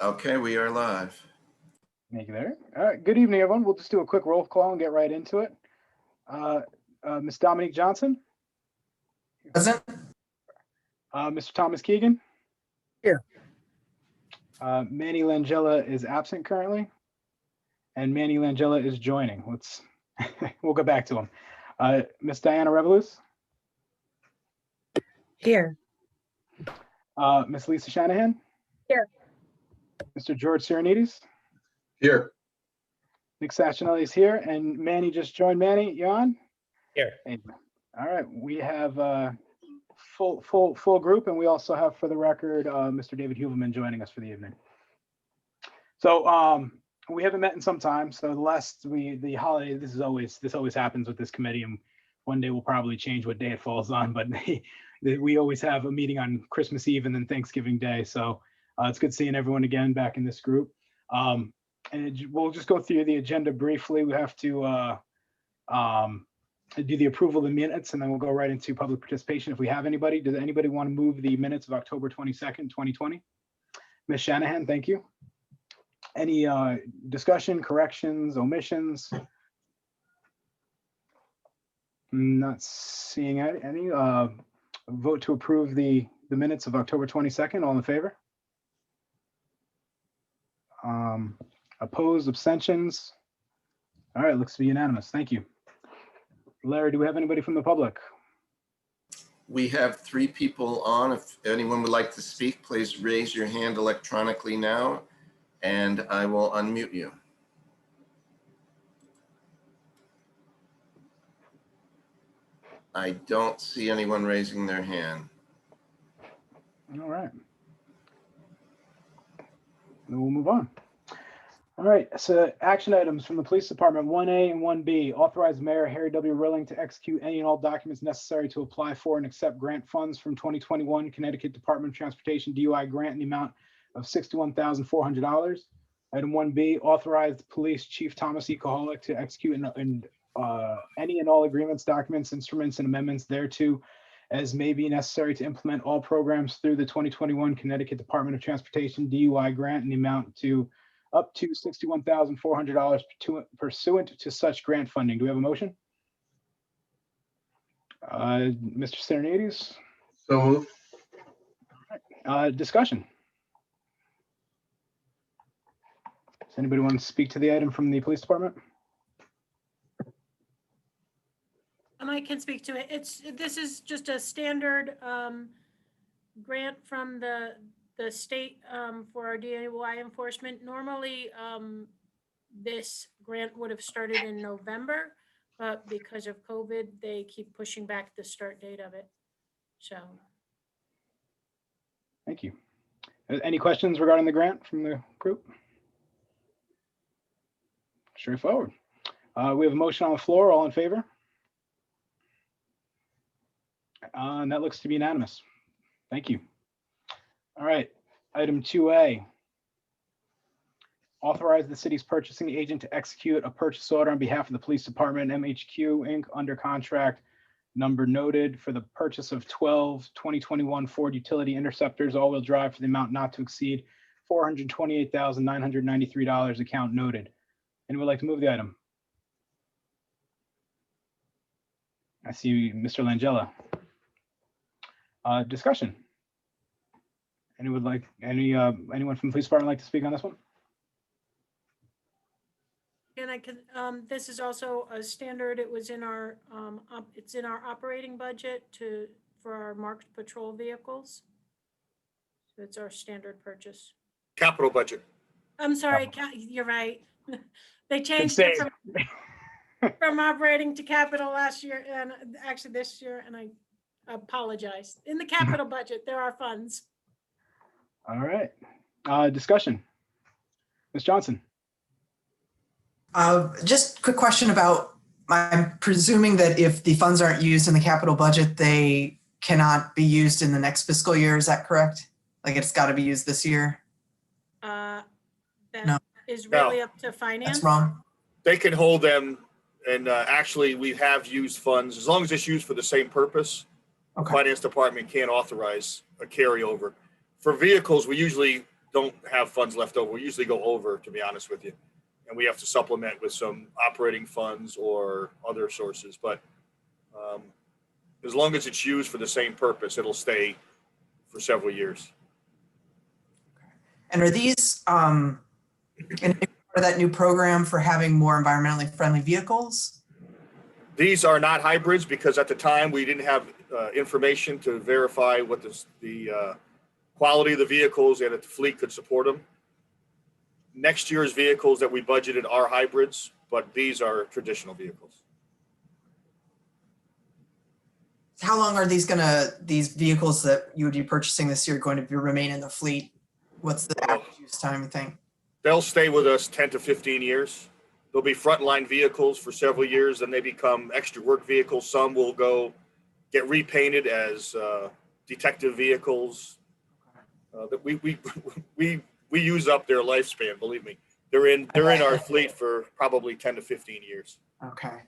Okay, we are live. Thank you there. All right, good evening, everyone. We'll just do a quick roll call and get right into it. Ms. Dominique Johnson. Present. Mr. Thomas Keegan. Here. Manny Langella is absent currently. And Manny Langella is joining. We'll go back to him. Ms. Diana Revolus. Here. Ms. Lisa Shanahan. Here. Mr. George Sirenides. Here. Nick Sachinelli is here, and Manny just joined. Manny, you on? Here. All right, we have a full group, and we also have, for the record, Mr. David Huvelman joining us for the evening. So we haven't met in some time. So the holiday, this always happens with this committee, and one day we'll probably change what day it falls on, but we always have a meeting on Christmas Eve and then Thanksgiving Day. So it's good seeing everyone again back in this group. And we'll just go through the agenda briefly. We have to do the approval of the minutes, and then we'll go right into public participation. If we have anybody, does anybody want to move the minutes of October 22nd, 2020? Ms. Shanahan, thank you. Any discussion, corrections, omissions? Not seeing any. Vote to approve the minutes of October 22nd. All in favor? Opposed, abstentions? All right, looks to be unanimous. Thank you. Larry, do we have anybody from the public? We have 3 people on. If anyone would like to speak, please raise your hand electronically now, and I will unmute you. I don't see anyone raising their hand. All right. Then we'll move on. All right, so action items from the police department, 1A and 1B. Authorize Mayor Harry W. Rilling to execute any and all documents necessary to apply for and accept grant funds from 2021 Connecticut Department of Transportation DUI grant in the amount of $61,400. Item 1B, authorize Police Chief Thomas E. Koholic to execute any and all agreements, documents, instruments, and amendments thereto as may be necessary to implement all programs through the 2021 Connecticut Department of Transportation DUI grant in the amount to up to $61,400 pursuant to such grant funding. Do we have a motion? Mr. Sirenides? So moved. Discussion. Does anybody want to speak to the item from the police department? I can speak to it. This is just a standard grant from the state for our DUI enforcement. Normally, this grant would have started in November, but because of COVID, they keep pushing back the start date of it. So. Thank you. Any questions regarding the grant from the group? Straightforward. We have a motion on the floor. All in favor? And that looks to be unanimous. Thank you. All right, item 2A. Authorize the city's purchasing agent to execute a purchase order on behalf of the police department, MHQ Inc., under contract number noted for the purchase of 12 2021 Ford utility interceptors, all-wheel drive, for the amount not to exceed $428,993, account noted. Anyone would like to move the item? I see Mr. Langella. Discussion. Anyone from the police department like to speak on this one? And I can, this is also a standard. It was in our, it's in our operating budget for our marked patrol vehicles. So it's our standard purchase. Capital budget. I'm sorry, you're right. They changed it from operating to capital last year and actually this year, and I apologize. In the capital budget, there are funds. All right. Discussion. Ms. Johnson. Just a quick question about, I'm presuming that if the funds aren't used in the capital budget, they cannot be used in the next fiscal year. Is that correct? Like it's got to be used this year? That No. is really up to finance. That's wrong. They can hold them, and actually we have used funds, as long as it's used for the same purpose. Okay. Finance department can't authorize a carryover. For vehicles, we usually don't have funds left over. We usually go over, to be honest with you. And we have to supplement with some operating funds or other sources. But as long as it's used for the same purpose, it'll stay for several years. And are these in part of that new program for having more environmentally friendly vehicles? These are not hybrids because at the time we didn't have information to verify what the quality of the vehicles and if the fleet could support them. Next year's vehicles that we budgeted are hybrids, but these are traditional vehicles. How long are these vehicles that you would be purchasing this year going to remain in the fleet? What's the average use time, you think? They'll stay with us 10 to 15 years. They'll be frontline vehicles for several years, then they become extra work vehicles. Some will get repainted as detective vehicles. That we use up their lifespan. Believe me, they're in our fleet for probably 10 to 15 years. Okay,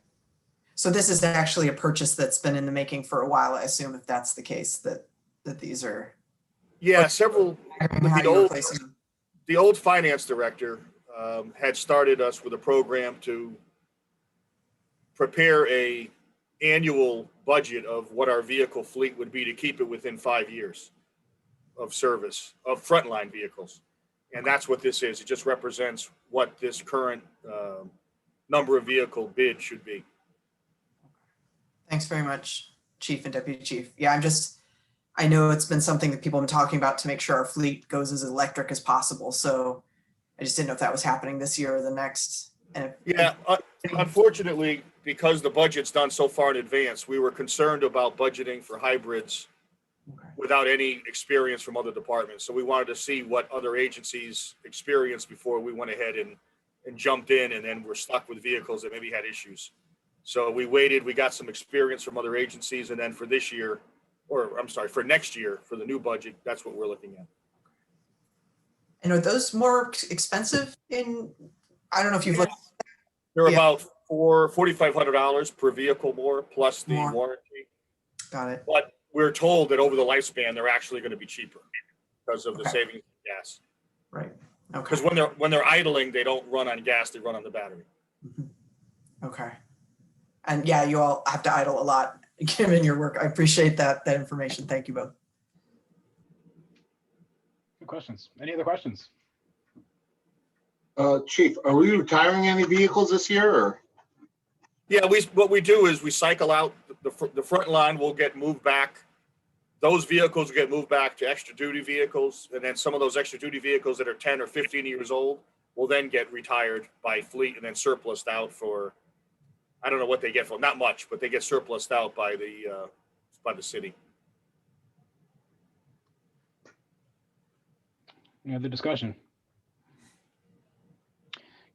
so this is actually a purchase that's been in the making for a while. I assume if that's the case, that these are. Yeah, several. The old finance director had started us with a program to prepare a annual budget of what our vehicle fleet would be to keep it within 5 years of service of frontline vehicles. And that's what this is. It just represents what this current number of vehicle bid should be. Thanks very much, Chief and Deputy Chief. Yeah, I know it's been something that people have been talking about to make sure our fleet goes as electric as possible. So I just didn't know if that was happening this year or the next. Unfortunately, because the budget's done so far in advance, we were concerned about budgeting for hybrids without any experience from other departments. So we wanted to see what other agencies experienced before we went ahead and jumped in, and then we're stuck with vehicles that maybe had issues. So we waited, we got some experience from other agencies, and then for next year, for the new budget, that's what we're looking at. And are those more expensive I don't know if you've looked. They're about $4,500 per vehicle more, plus the warranty. Got it. But we're told that over the lifespan, they're actually going to be cheaper because of the savings in gas. Right. Okay. Because when they're idling, they don't run on gas, they run on the battery. Mm-hmm. Okay. And yeah, you all have to idle a lot given your work. I appreciate that information. Thank you both. Good questions. Any other questions? Chief, are we retiring any vehicles this year or? Yeah, what we do is we cycle out the front line will get moved back. Those vehicles will get moved back to extra duty vehicles. And then some of those extra duty vehicles that are 10 or 15 years old will then get retired by fleet and then surplused out for, I don't know what they get for, not much, but they get surplused out by the city. Any other discussion?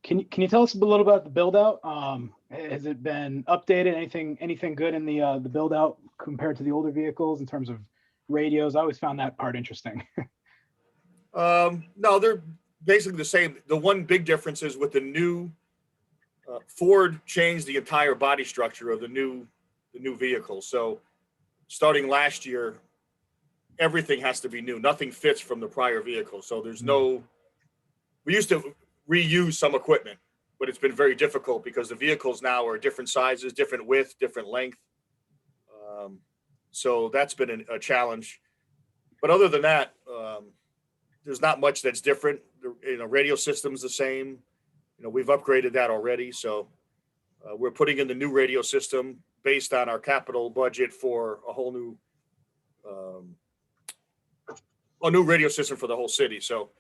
Can you tell us a little about the build out? Has it been updated? Anything good in the build out compared to the older vehicles in terms of radios? I always found that part interesting. No, they're basically the same. The one big difference is with the new Ford changed the entire body structure of the new vehicle. So starting last year, everything has to be new. Nothing fits from the prior vehicle. So there's we used to reuse some equipment, but it's been very difficult because the vehicles now are different sizes, different width, different length. So that's been a challenge. But other than that, there's not much that's different. The radio system's the same. We've upgraded that already. So we're putting in the new radio system based on our capital budget for a whole new radio system for the whole city. So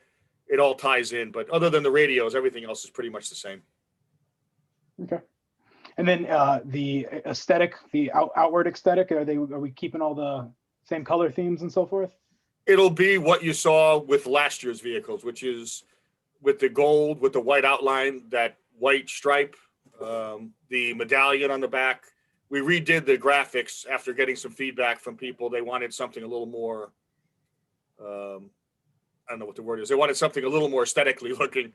it all ties in, but other than the radios, everything else is pretty much the same. Okay. And then the aesthetic, the outward aesthetic, are we keeping all the same color themes and so forth? It'll be what you saw with last year's vehicles, which is with the gold, with the white outline, that white stripe, the medallion on the back. We redid the graphics after getting some feedback from people. They wanted something a little more, I don't know what the word is. They wanted something a little more aesthetically looking,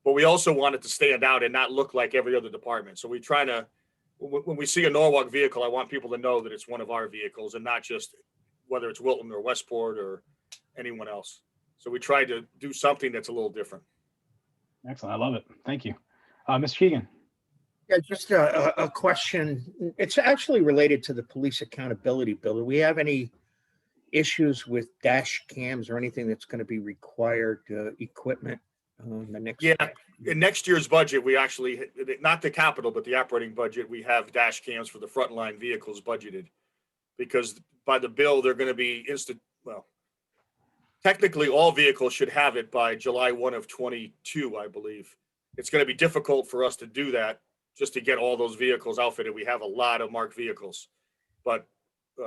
but we also wanted to stand out and not look like every other department. So we try to, when we see a Norwalk vehicle, I want people to know that it's one of our vehicles and not just whether it's Wilton or Westport or anyone else. So we tried to do something that's a little different. Excellent. I love it. Thank you. Mr. Keegan. Yeah, just a question. It's actually related to the police accountability bill. Do we have any issues with dash cams or anything that's going to be required equipment the next? Yeah, in next year's budget, we actually, not the capital, but the operating budget, we have dash cams for the frontline vehicles budgeted. Because by the bill, they're going to be well, technically all vehicles should have it by July 1 of 22, I believe. It's going to be difficult for us to do that just to get all those vehicles outfitted. We have a lot of marked vehicles, but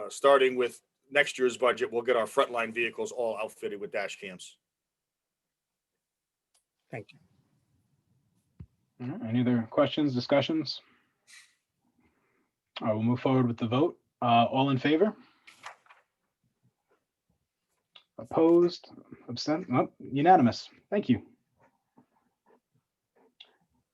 starting with next year's budget, we'll get our frontline vehicles all outfitted with dash cams. Thank you. All right, any other questions, discussions? All right, we'll move forward with the vote. All in favor? Opposed? Absent? Oh, unanimous. Thank you.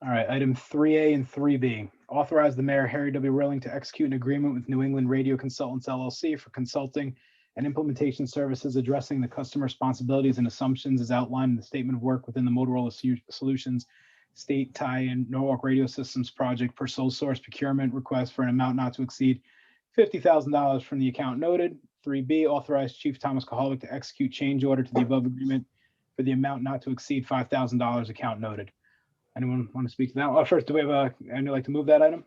All right, item 3A and 3B. Authorize the mayor, Harry W. Rilling, to execute an agreement with New England Radio Consultants LLC for consulting and implementation services addressing the customer responsibilities and assumptions as outlined in the statement of work within the Motorola Solutions State Tie-in Newark Radio Systems project per sole source procurement request for an amount not to exceed $50,000 from the account noted. 3B, authorize Chief Thomas Kahalik to execute change order to the above agreement for the amount not to exceed $5,000 account noted. Anyone want to speak to that? Oh, first, do we have anyone like to move that item?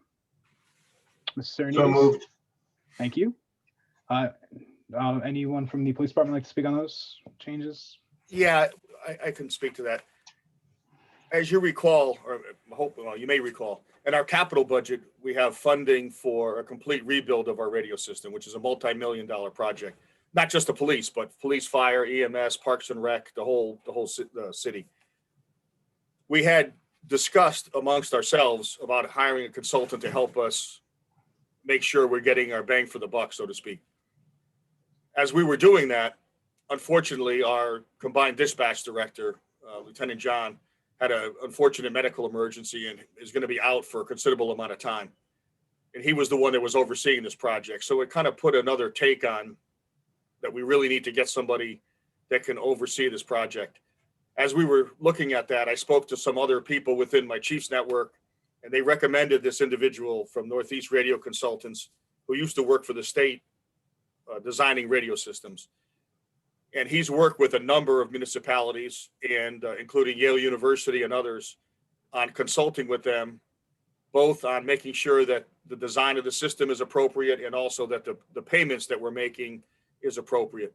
Mr. So moved. Thank you. Anyone from the police department like to speak on those changes? Yeah, I can speak to that. As you recall, or well, you may recall, in our capital budget, we have funding for a complete rebuild of our radio system, which is a multi-million-dollar project. Not just the police, but police, fire, EMS, Parks and Rec, the whole city. We had discussed amongst ourselves about hiring a consultant to help us make sure we're getting our bang for the buck, so to speak. As we were doing that, unfortunately, our combined dispatch director, Lieutenant John, had an unfortunate medical emergency and is going to be out for a considerable amount of time. And he was the one that was overseeing this project. So it kind of put another take on that we really need to get somebody that can oversee this project. As we were looking at that, I spoke to some other people within my chief's network, and they recommended this individual from Northeast Radio Consultants who used to work for the state designing radio systems. And he's worked with a number of municipalities and including Yale University and others on consulting with them, both on making sure that the design of the system is appropriate and also that the payments that we're making is appropriate.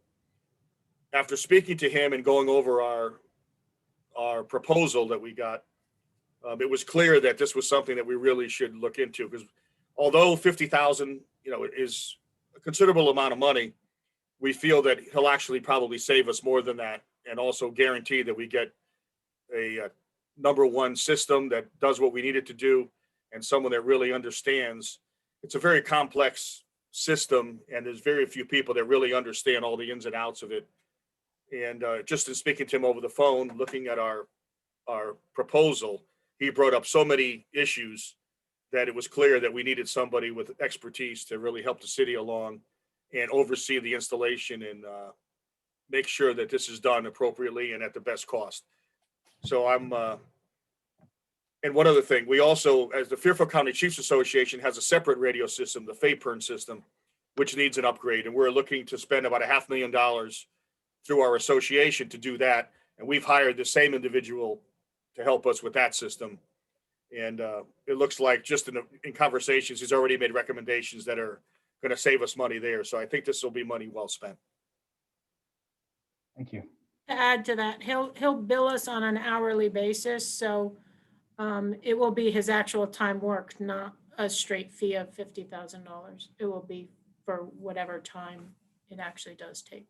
After speaking to him and going over our proposal that we got, it was clear that this was something that we really should look into, because although $50,000, is a considerable amount of money, we feel that he'll actually probably save us more than that, and also guarantee that we get a number one system that does what we need it to do, and someone that really understands. It's a very complex system, and there's very few people that really understand all the ins and outs of it. And just in speaking to him over the phone, looking at our proposal, he brought up so many issues that it was clear that we needed somebody with expertise to really help the city along and oversee the installation and make sure that this is done appropriately and at the best cost. So and one other thing, we also, as the Fairfield County Chiefs Association, has a separate radio system, the FAPERN system, which needs an upgrade. And we're looking to spend about $500,000 through our association to do that. And we've hired the same individual to help us with that system. And it looks like just in conversations, he's already made recommendations that are going to save us money there. So I think this will be money well spent. Thank you. To add to that, he'll bill us on an hourly basis. So it will be his actual time worked, not a straight fee of $50,000. It will be for whatever time it actually does take.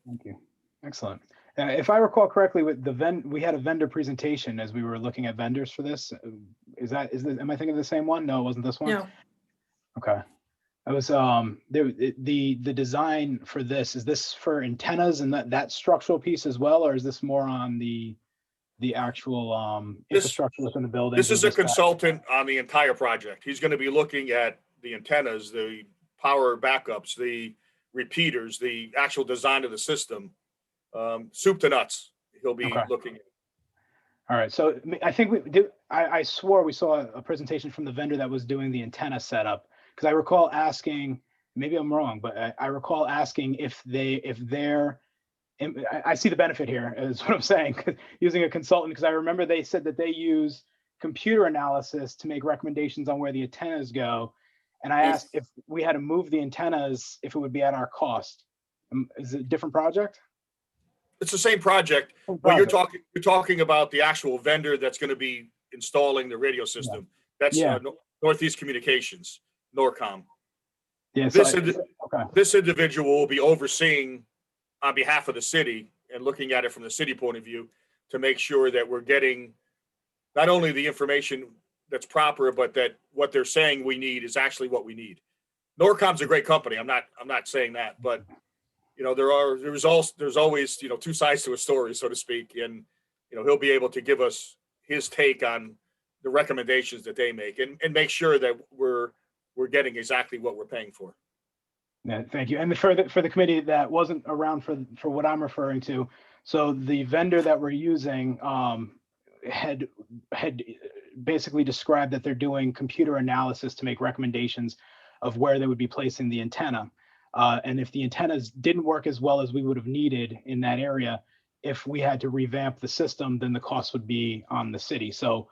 Thank you. Excellent. If I recall correctly, with we had a vendor presentation as we were looking at vendors for this. Am I thinking of the same one? No, it wasn't this one. No, Okay. I was the design for this, is this for antennas and that structural piece as well, or is this more on the actual infrastructure within the building? This is a consultant on the entire project. He's going to be looking at the antennas, the power backups, the repeaters, the actual design of the system. soup to nuts. He'll be Okay. looking. All right, so I think we do, I swore we saw a presentation from the vendor that was doing the antenna setup. Because I recall asking, maybe I'm wrong, but I recall asking if they're, I see the benefit here, is what I'm saying, using a consultant, because I remember they said that they use computer analysis to make recommendations on where the antennas go. And I asked if we had to move the antennas, if it would be at our cost. Is it a different project? It's the same project, but you're talking about the actual vendor that's going to be installing the radio system. That's Yeah. Northeast Communications, Norcom. Yeah, This, okay. this individual will be overseeing on behalf of the city and looking at it from the city point of view to make sure that we're getting not only the information that's proper, but that what they're saying we need is actually what we need. Norcom's a great company. I'm not saying that, but you know, there's always, you know, two sides to a story, so to speak. And, you know, he'll be able to give us his take on the recommendations that they make and make sure that we're getting exactly what we're paying for. Yeah, thank you. And for the committee that wasn't around for what I'm referring to, so the vendor that we're using had basically described that they're doing computer analysis to make recommendations of where they would be placing the antenna. And if the antennas didn't work as well as we would have needed in that area, if we had to revamp the system, then the cost would be on the city. So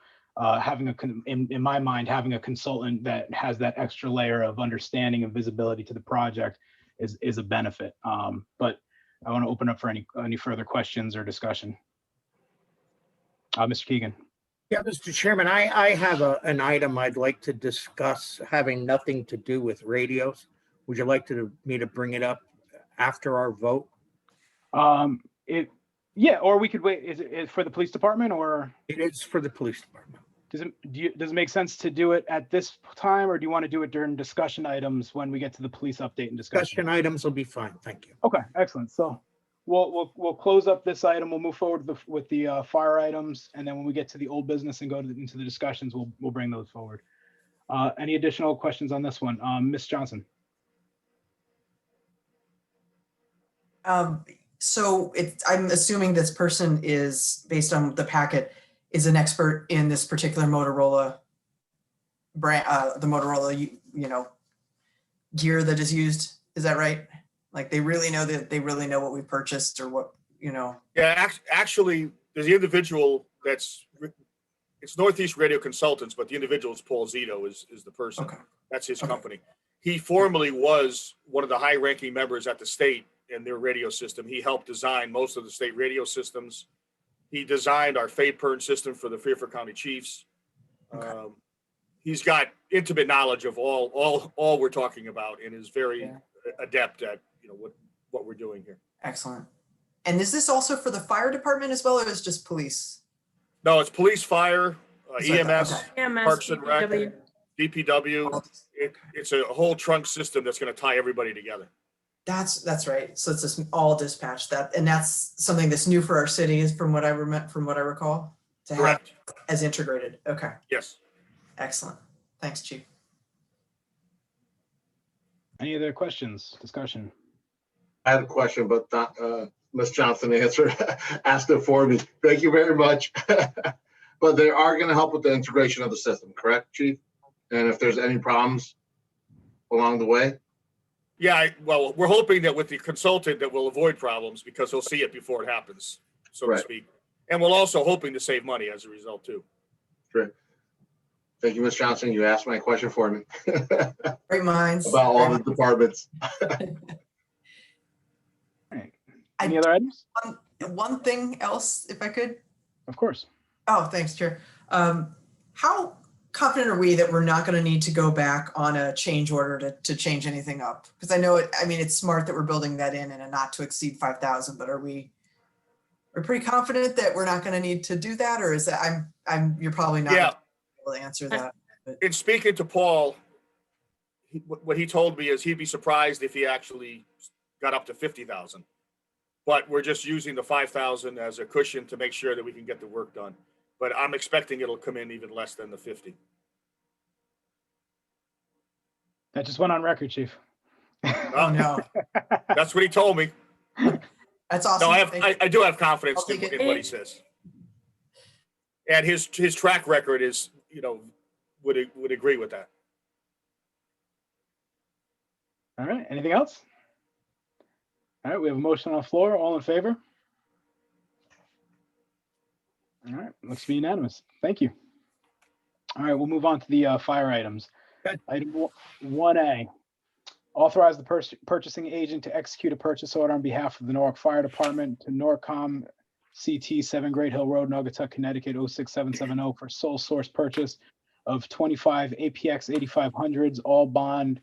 in my mind, having a consultant that has that extra layer of understanding and visibility to the project is a benefit. But I want to open up for any further questions or discussion. Mr. Keegan. Yeah, Mr. Chairman, I have an item I'd like to discuss having nothing to do with radios. Would you like me to bring it up after our vote? Yeah, or we could wait. Is it for the police department, or? It is for the police department. Does it make sense to do it at this time, or do you want to do it during discussion items when we get to the police update and discussion? Discussion items will be fine. Thank you. Okay, excellent. So we'll close up this item. We'll move forward with the fire items, and then when we get to the old business and go into the discussions, we'll bring those forward. Any additional questions on this one, Ms. Johnson? So I'm assuming this person is, based on the packet, is an expert in this particular Motorola brand, the Motorola, you know, gear that is used. Is that right? Like they really know what we purchased or what, you know? Yeah, actually, there's the individual it's Northeast Radio Consultants, but the individual is Paul Zito is the person. Okay. That's his company. He formerly was one of the high-ranking members at the state in their radio system. He helped design most of the state radio systems. He designed our FAPERN system for the Fairfield County Chiefs. Okay. He's got intimate knowledge of all we're talking about and is very adept at, you know, what we're doing here. Excellent. And is this also for the fire department as well, or is it just police? No, it's police, fire, EMS, EMS, Parks and Rec, DPW. DPW. It's a whole trunk system that's going to tie everybody together. That's right. So it's just all dispatch and that's something that's new for our city, is from what I recall, to have Correct. as integrated. Okay. Yes. Excellent. Thanks, Chief. Any other questions, discussion? I had a question, but Ms. Johnson asked it for me. Thank you very much. But they are going to help with the integration of the system, correct, Chief? And if there's any problems along the way? Yeah, well, we're hoping that with the consultant that we'll avoid problems because he'll see it before it happens, so to speak. And we're also hoping to save money as a result too. Great. Thank you, Ms. Johnson. You asked my question for me. Great minds. About all the departments. All right. Any other items? One thing else, if I could. Of course. Oh, thanks, Chair. How confident are we that we're not going to need to go back on a change order to change anything up? Because I know it's smart that we're building that in a not to exceed 5,000, but we're pretty confident that we're not going to need to do that, or is that you're probably not able to answer that. But. In speaking to Paul, what he told me is he'd be surprised if he actually got up to 50,000. But we're just using the 5,000 as a cushion to make sure that we can get the work done. But I'm expecting it'll come in even less than the 50. That just went on record, Chief. Oh no. That's what he told me. That's awesome. No, Thank you. I do have confidence I'll take it. in what he says. And his track record is, would agree with that. All right, anything else? All right, we have a motion on the floor. All in favor? All right, looks to be unanimous. Thank you. All right, we'll move on to the fire items. Good. Item 1A, authorize the purchasing agent to execute a purchase order on behalf of the Newark Fire Department to Norcom CT 7 Great Hill Road, Naugatuck, Connecticut 06770 for sole source purchase of 25 APX 8500s, all bond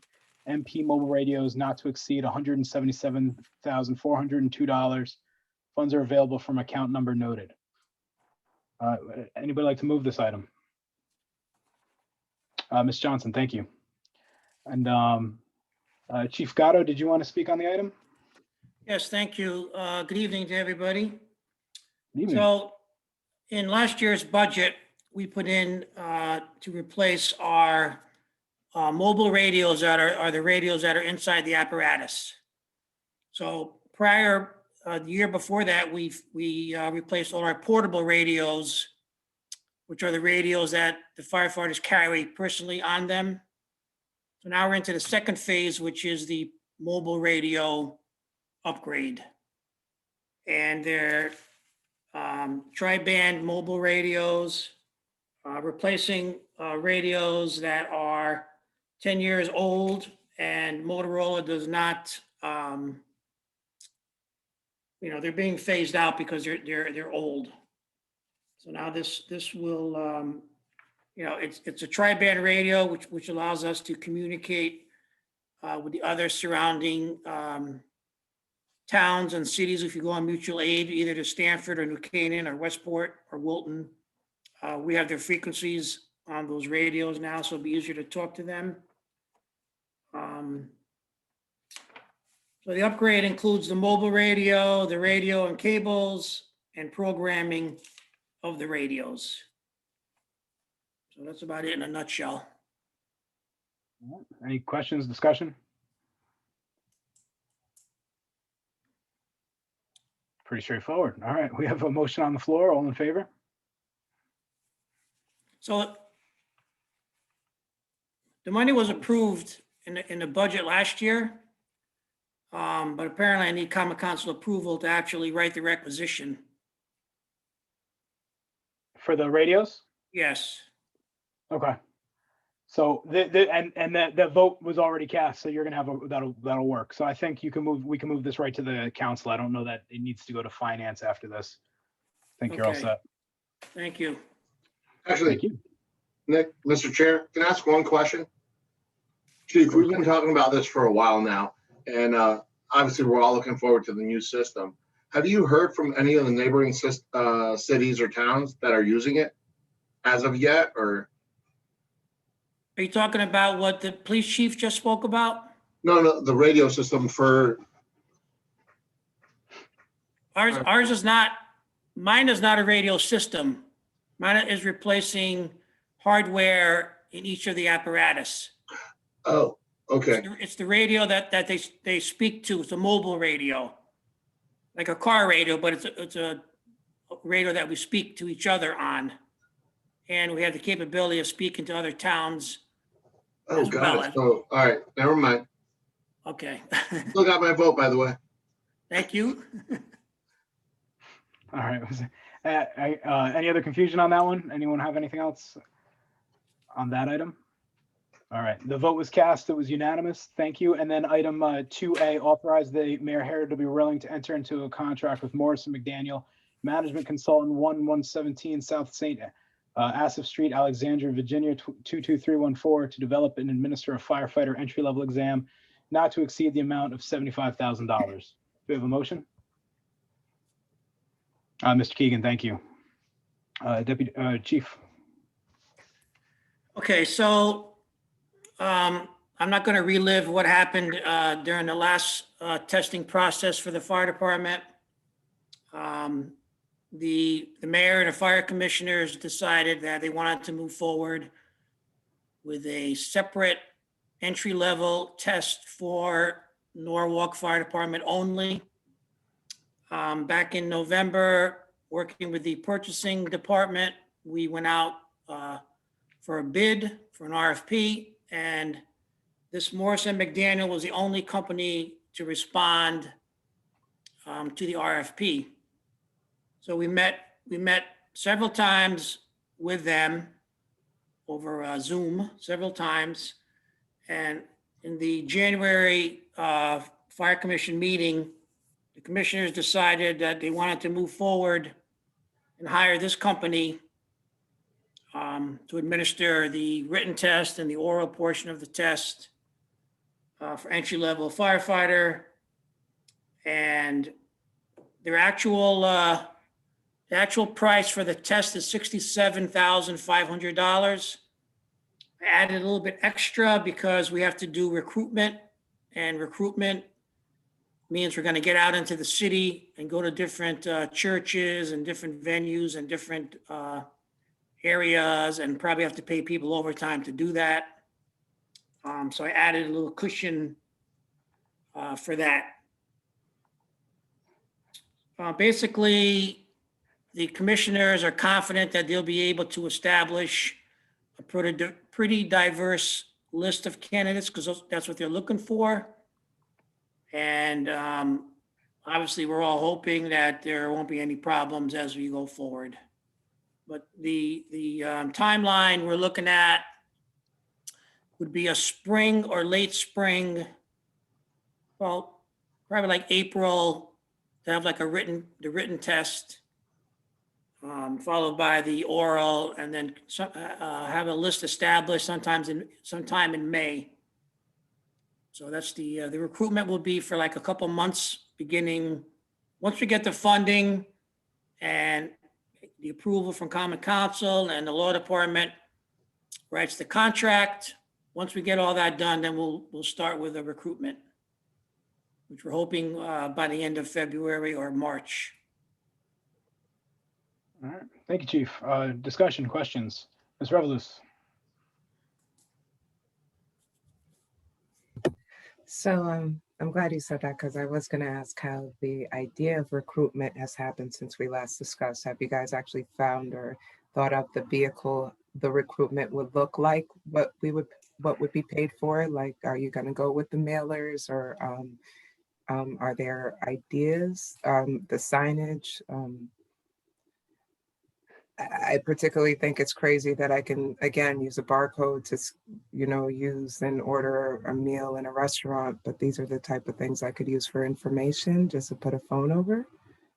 MP mobile radios not to exceed $177,402. Funds are available from account number noted. Anybody like to move this item? Ms. Johnson, thank you. And Chief Gatto, did you want to speak on the item? Yes, thank you. Good evening to everybody. Good evening. So in last year's budget, we put in to replace our mobile radios that are the radios that are inside the apparatus. So the year before that, we replaced all our portable radios, which are the radios that the firefighters carry personally on them. So now we're into the second phase, which is the mobile radio upgrade. And they're tri-band mobile radios, replacing radios that are 10 years old, and Motorola does not, they're being phased out because they're old. So now this will, it's a tri-band radio, which allows us to communicate with the other surrounding towns and cities. If you go on mutual aid, either to Stanford or New Canaan or Westport or Wilton, we have their frequencies on those radios now, so it'll be easier to talk to them. So the upgrade includes the mobile radio, the radio and cables, and programming of the radios. So that's about it in a nutshell. Any questions, discussion? Pretty straightforward. All right, we have a motion on the floor. All in favor? So the money was approved in the budget last year, but apparently I need common council approval to actually write the requisition. For the radios? Yes. Okay. So the vote was already cast, so you're gonna have that'll work. So I think we can move this right to the council. I don't know that it needs to go to finance after this. I think you're all Okay. set. Thank you. Actually, Thank you. Nick, Mr. Chair, can I ask one question? Chief, we've been talking about this for a while now, and obviously we're all looking forward to the new system. Have you heard from any of the neighboring cities or towns that are using it as of yet, or? Are you talking about what the police chief just spoke about? No, the radio system for, Ours is not, mine is not a radio system. Mine is replacing hardware in each of the apparatus. oh, okay, It's the radio that they speak to. It's a mobile radio, like a car radio, but it's a radio that we speak to each other on. And we have the capability of speaking to other towns. oh, as got well. it. Oh, all right, never mind. Okay. Still got my vote, by the way. Thank you. All right. Any other confusion on that one? Anyone have anything else on that item? All right. The vote was cast. It was unanimous. Thank you. And then item 2A, authorize the mayor Harry to be willing to enter into a contract with Morrison McDaniel, management consultant, 1117 South St. Asaph Street, Alexandria, Virginia, 22314, to develop and administer a firefighter entry-level exam not to exceed the amount of $75,000. Do we have a motion? Mr. Keegan, thank you. Deputy Chief. Okay, so I'm not going to relive what happened during the last testing process for the fire department. The mayor and the fire commissioners decided that they wanted to move forward with a separate entry-level test for Norwalk Fire Department only. Back in November, working with the purchasing department, we went out for a bid for an RFP, and this Morrison McDaniel was the only company to respond to the RFP. So we met several times with them over Zoom several times. And in the January Fire Commission meeting, the commissioners decided that they wanted to move forward and hire this company to administer the written test and the oral portion of the test for entry-level firefighter. And their the actual price for the test is $67,500. I added a little bit extra because we have to do recruitment, and recruitment means we're going to get out into the city and go to different churches and different venues and different areas, and probably have to pay people overtime to do that. So I added a little cushion for that. Basically, the commissioners are confident that they'll be able to establish a pretty diverse list of candidates, because that's what they're looking for. And obviously, we're all hoping that there won't be any problems as we go forward. But the timeline we're looking at would be a spring or late spring, well, probably like April, to have like the written test, followed by the oral, and then have a list established sometime in May. So that's the recruitment will be for like a couple months, beginning once we get the funding and the approval from Common Council and the law department writes the contract. Once we get all that done, then we'll start with the recruitment, which we're hoping by the end of February or March. All right, thank you, Chief. Discussion, questions? Ms. Revelous. So I'm glad you said that, because I was going to ask how the idea of recruitment has happened since we last discussed. Have you guys actually found or thought of the vehicle the recruitment would look like, what would be paid for? Like, are you going to go with the mailers, or are there ideas, the signage? I particularly think it's crazy that I can, again, use a barcode to, use and order a meal in a restaurant, but these are the type of things I could use for information, just to put a phone over.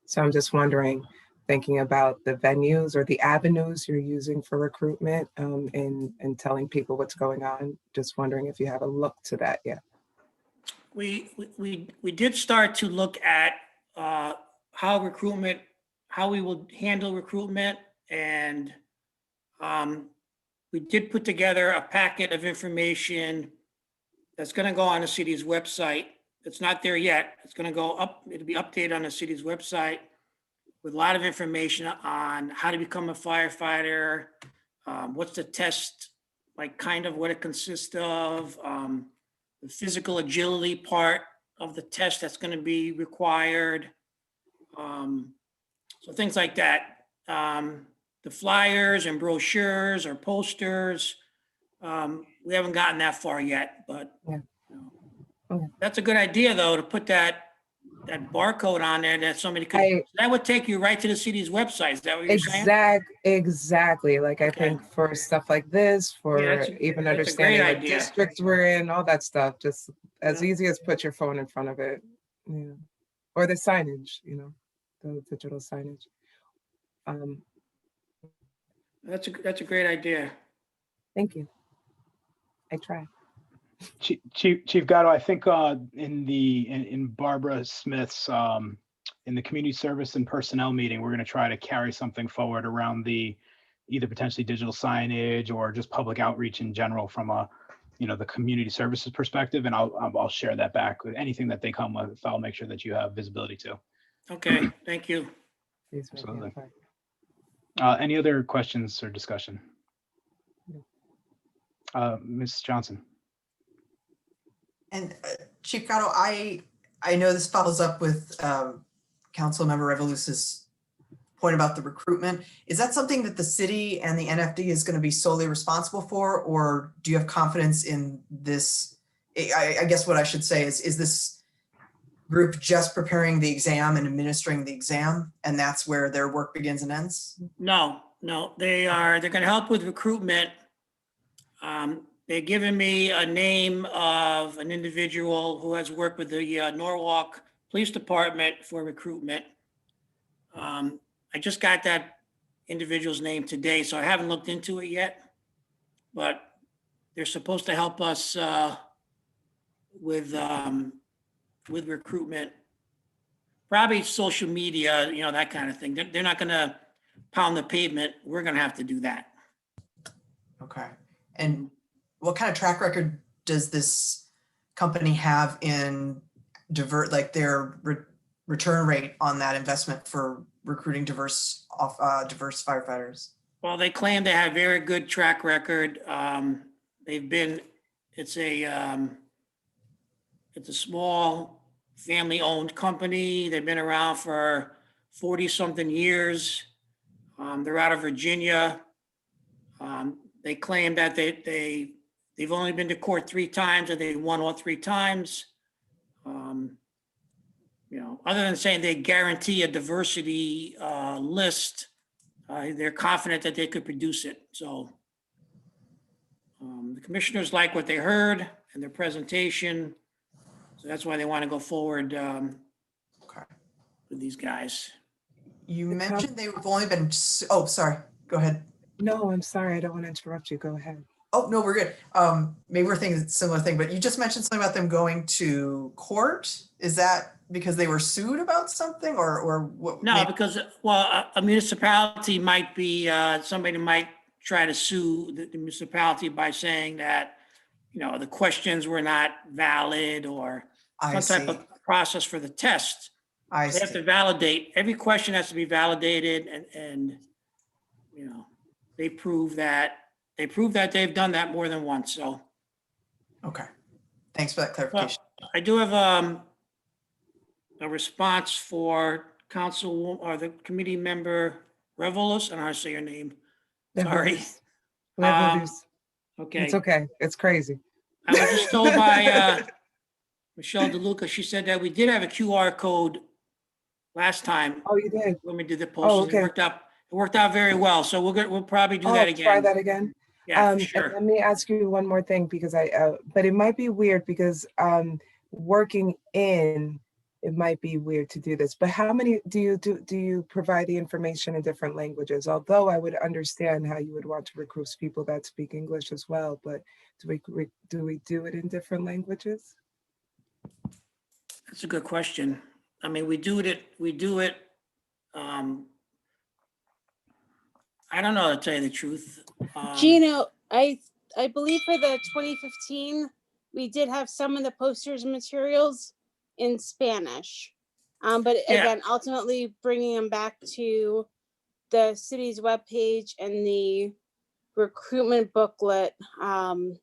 So I'm just wondering, thinking about the venues or the avenues you're using for recruitment, and telling people what's going on, just wondering if you have a look to that yet. We did start to look at how we will handle recruitment. And we did put together a packet of information that's going to go on the city's website. It's not there yet. It's going to go up. It'll be updated on the city's website with a lot of information on how to become a firefighter, what's the test, like kind of what it consists of, the physical agility part of the test that's going to be required. So things like that. The flyers and brochures or posters, we haven't gotten that far yet, but Yeah. Okay. That's a good idea, though, to put that barcode on there that somebody could, that would take you right to the city's website. Is that what you're saying? Exactly. Like, I think for stuff like this, for even that's understanding what idea. districts we're in, all that stuff, just as easy as put your phone in front of it. Yeah. Or the signage, the digital signage. That's a great idea. Thank you. I try. Chief Gatto, I think in Barbara Smith's in the community service and personnel meeting, we're going to try to carry something forward around the either potentially digital signage or just public outreach in general from a the community services perspective, and I'll share that back with anything that they come with. I'll make sure that you have visibility to. Okay, thank you. Absolutely. Any other questions or discussion? Ms. Johnson. And Chief Gatto, I know this follows up with Councilmember Revolucion's point about the recruitment. Is that something that the city and the NFD is going to be solely responsible for, or do you have confidence in this? I guess what I should say is this group just preparing the exam and administering the exam, and that's where their work begins and ends? No, they're going to help with recruitment. They're giving me a name of an individual who has worked with the Norwalk Police Department for recruitment. I just got that individual's name today, so I haven't looked into it yet. But they're supposed to help us with recruitment, probably social media, that kind of thing. They're not going to pound the pavement. We're going to have to do that. Okay. And what kind of track record does this company have in their return rate on that investment for recruiting diverse firefighters? Well, they claim they have very good track record. It's a small family-owned company. They've been around for 40-something years. They're out of Virginia. They claim that they've only been to court 3 times and they won all 3 times. Other than saying they guarantee a diversity list, they're confident that they could produce it. So the commissioners like what they heard and their presentation. So that's why they want to go forward with these guys. You mentioned they've only been, oh, sorry, go ahead. No, I'm sorry. I don't want to interrupt you. Go ahead. Oh, no, we're good. Maybe we're thinking a similar thing, but you just mentioned something about them going to court. Is that because they were sued about something or what? No, because, a municipality might be, somebody might try to sue the municipality by saying that, the questions were not valid or some type of process for the test. They have to validate, every question has to be validated and they prove that they've done that more than once, so. Okay, thanks for that clarification. I do have a response for council or the committee member Revolus, and I say your name. Sorry. Okay. It's okay. It's crazy. I was just told by Michelle DeLuca, she said that we did have a QR code last time. Oh, you did? When we did the Oh, post. okay. It worked out very well. So we'll probably do that again. Try that again. Yeah, for And sure. let me ask you one more thing because but it might be weird because working in, it might be weird to do this, but how many do you provide the information in different languages? Although I would understand how you would want to recruit people that speak English as well, but do we do it in different languages? That's a good question. I mean, we do it. I don't know, to tell you the truth. Gino, I believe for the 2015, we did have some of the posters and materials in Spanish. But again, ultimately bringing them back to the city's webpage and the recruitment booklet. And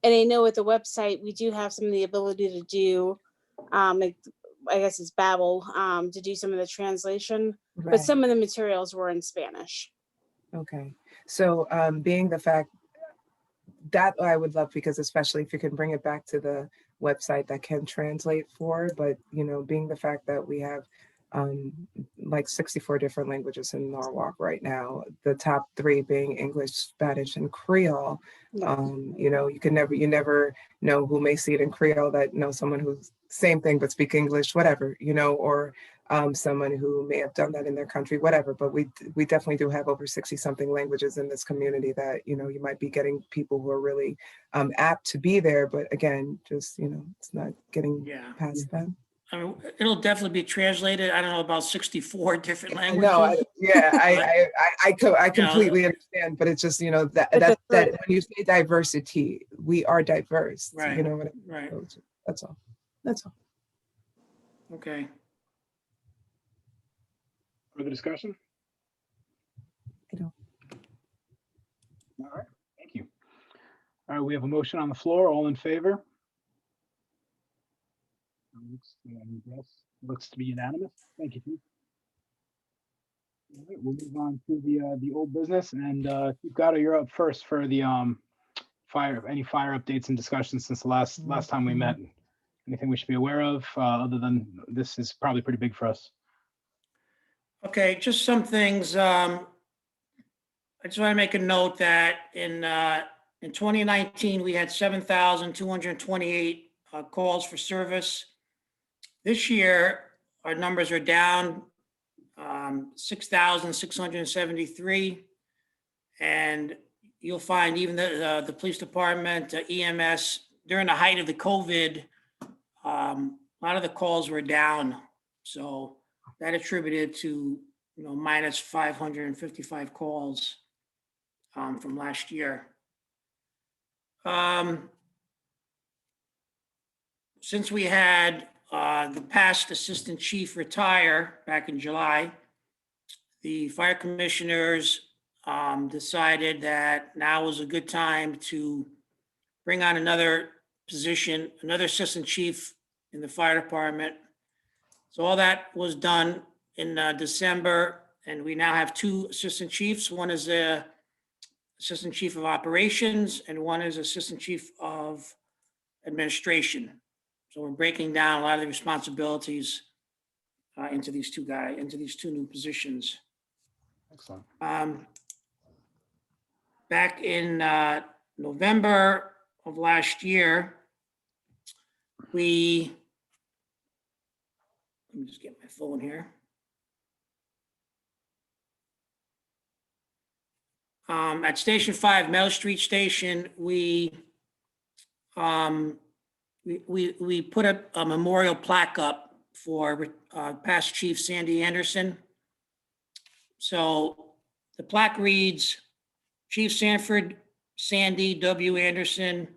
I know with the website, we do have some of the ability to do, I guess it's Babel, to do some of the translation, but some of the materials were in Spanish. Okay, so being the fact that I would love, because especially if you can bring it back to the website that can translate for, but being the fact that we have like 64 different languages in Norwalk right now, the top 3 being English, Spanish, and Creole. You never know who may see it in Creole that knows someone who's same thing but speak English, whatever, or someone who may have done that in their country, whatever. But we definitely do have over 60 something languages in this community that, you might be getting people who are really apt to be there. But again, just, it's not getting past them. I mean, it'll definitely be translated. I don't know, about 64 different languages. No, I completely understand, but it's just, that when you say diversity, we are diverse. Right. You know what I mean? Right. That's all. That's all. Okay. Further discussion? I don't. All right, thank you. All right, we have a motion on the floor. All in favor? Yes, Looks to be unanimous. Thank you, Chief. All right, we'll move on to the old business, and Chief Gatto, you're up first for the any fire updates and discussions since the last time we met. Anything we should be aware of, other than this is probably pretty big for us? Okay, just some things. I just want to make a note that in 2019, we had 7,228 calls for service. This year, our numbers are down 6,673. And you'll find even the police department, EMS, during the height of the COVID, a lot of the calls were down. So that attributed to, minus 555 calls from last year. Since we had the past assistant chief retire back in July, the fire commissioners decided that now was a good time to bring on another position, another assistant chief in the fire department. So all that was done in December, and we now have two assistant chiefs. One is the assistant chief of operations, and one is assistant chief of administration. So we're breaking down a lot of the responsibilities into these two new positions. Excellent. Back in November of last year, let me just get my phone here. At Station 5, Meadow Street Station, we put a memorial plaque up for past Chief Sandy Anderson. So the plaque reads, Chief Sanford Sandy W. Anderson,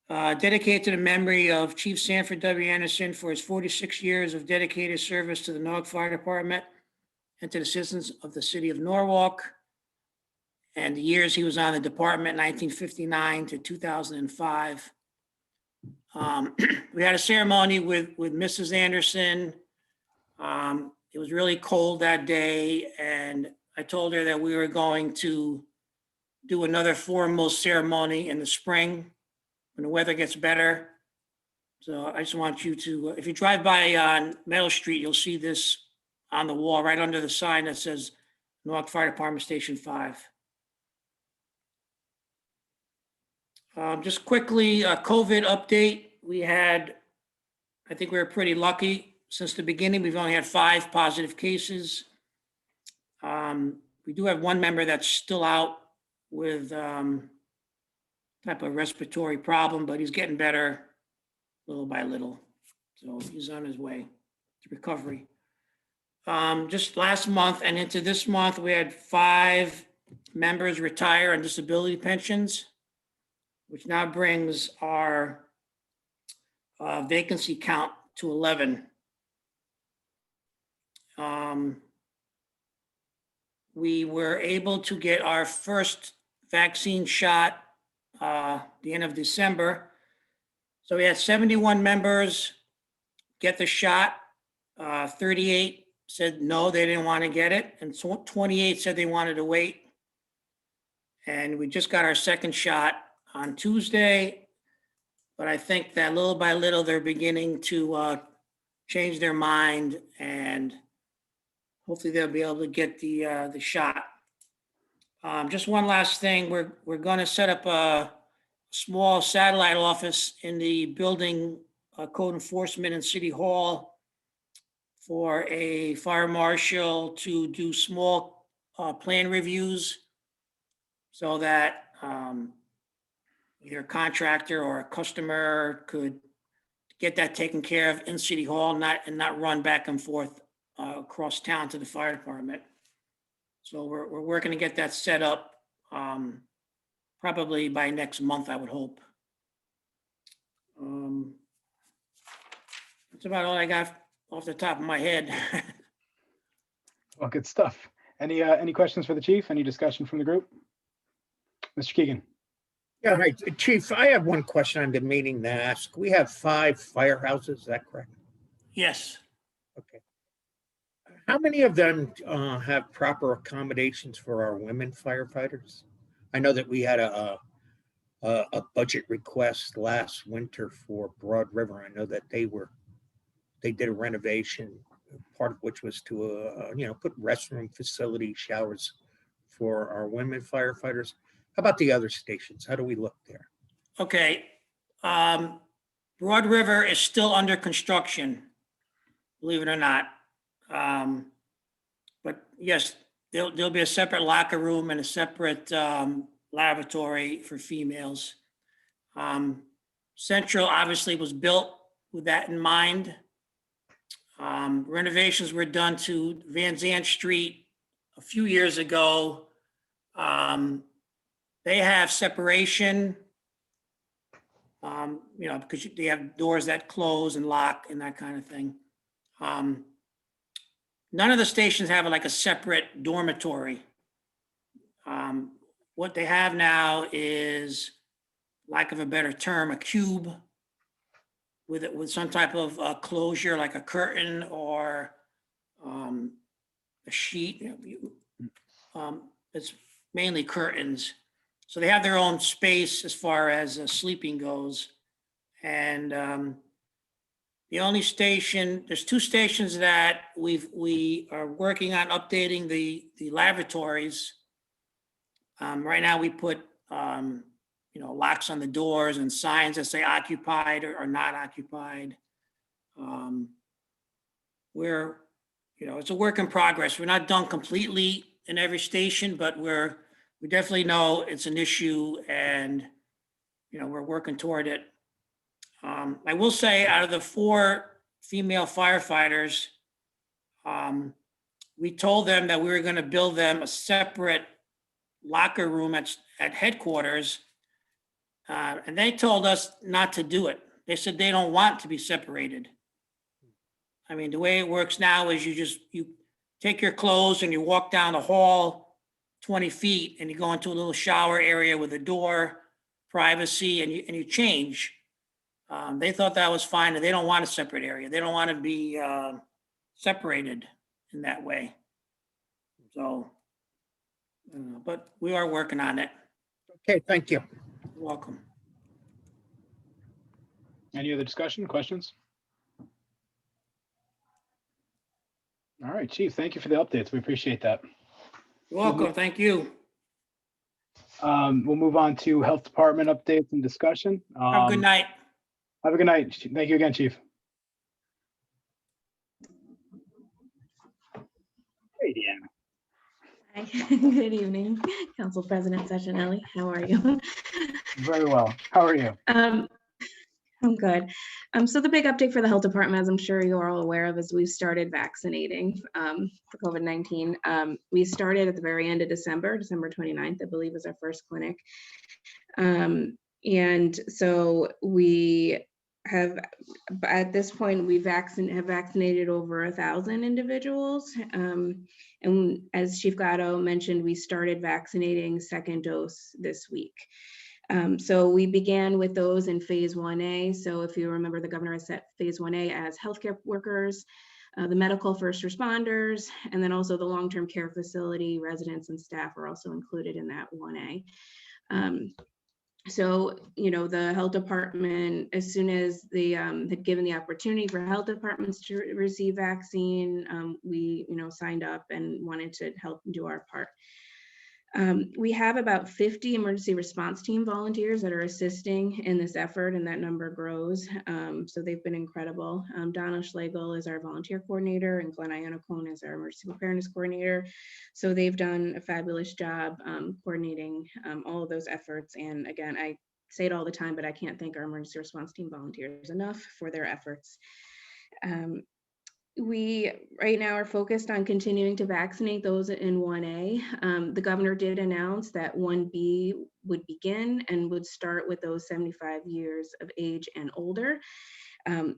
dedicated to the memory of Chief Sanford W. Anderson for his 46 years of dedicated service to the Newark Fire Department and to the citizens of the city of Norwalk, and the years he was on the department, 1959 to 2005. We had a ceremony with Mrs. Anderson. It was really cold that day, and I told her that we were going to do another formal ceremony in the spring when the weather gets better. So I just want you to, if you drive by on Meadow Street, you'll see this on the wall right under the sign that says Newark Fire Department Station 5. Just quickly, a COVID update. I think we were pretty lucky. Since the beginning, we've only had 5 positive cases. We do have one member that's still out with type of respiratory problem, but he's getting better little by little. So he's on his way to recovery. Just last month and into this month, we had 5 members retire on disability pensions, which now brings our vacancy count to 11. We were able to get our first vaccine shot the end of December. So we had 71 members get the shot. 38 said no, they didn't want to get it. And 28 said they wanted to wait. And we just got our second shot on Tuesday. But I think that little by little, they're beginning to change their mind, and hopefully they'll be able to get the shot. Just one last thing, we're going to set up a small satellite office in the building code enforcement in City Hall for a fire marshal to do small plan reviews so that either a contractor or a customer could get that taken care of in City Hall, and not run back and forth across town to the fire department. So we're working to get that set up probably by next month, I would hope. That's about all I got off the top of my head. Well, good stuff. Any questions for the chief? Any discussion from the group? Mr. Keegan. Yeah, hi, Chief, I have one question I've been meaning to ask. We have 5 firehouses, is that correct? Yes. How many of them have proper accommodations for our women firefighters? I know that we had a budget request last winter for Broad River. I know that they did a renovation, part of which was to put restroom facility, showers for our women firefighters. How about the other stations? How do we look there? Okay. Broad River is still under construction, believe it or not. But yes, there'll be a separate locker room and a separate lavatory for females. Central obviously was built with that in mind. Renovations were done to Van Zandt Street a few years ago. They have separation, because they have doors that close and lock and that kind of thing. None of the stations have like a separate dormitory. What they have now is, lack of a better term, a cube with some type of closure, like a curtain or a sheet. It's mainly curtains. So they have their own space as far as sleeping goes. And the only station, there's two stations that we are working on updating the lavatories. Right now we put locks on the doors and signs that say occupied or not occupied. It's a work in progress. We're not done completely in every station, but we definitely know it's an issue, and we're working toward it. I will say, out of the 4 female firefighters, we told them that we were going to build them a separate locker room at headquarters, and they told us not to do it. They said they don't want to be separated. I mean, the way it works now is you take your clothes and you walk down the hall 20 feet and you go into a little shower area with a door, privacy, and you change. They thought that was fine, and they don't want a separate area. They don't want to be separated in that way. So, but we are working on it. Okay, thank you. You're welcome. Any other discussion, questions? All right, Chief, thank you for the updates. We appreciate that. You're welcome. Thank you. We'll move on to Health Department updates and discussion. Have a good night. Have a good night. Thank you again, Chief. Hey, Deanna. Hi, good evening, Council President Sachinelli. How are you? Very well. How are you? I'm good. So the big update for the health department, as I'm sure you're all aware of, is we've started vaccinating for COVID-19. We started at the very end of December 29th, I believe, was our first clinic. And so we have, at this point, we have vaccinated over 1,000 individuals. And as Chief Gatto mentioned, we started vaccinating second dose this week. So we began with those in phase 1A. So if you remember, the governor has set phase 1A as healthcare workers, the medical first responders, and then also the long-term care facility residents and staff are also included in that 1A. So, the health department, as soon as they had given the opportunity for health departments to receive vaccine, we, signed up and wanted to help do our part. We have about 50 emergency response team volunteers that are assisting in this effort, and that number grows. So they've been incredible. Donna Schlegel is our volunteer coordinator, and Glenn Iannacone is our emergency preparedness coordinator. So they've done a fabulous job coordinating all of those efforts. And again, I say it all the time, but I can't thank our emergency response team volunteers enough for their efforts. We right now are focused on continuing to vaccinate those in 1A. The governor did announce that 1B would begin and would start with those 75 years of age and older.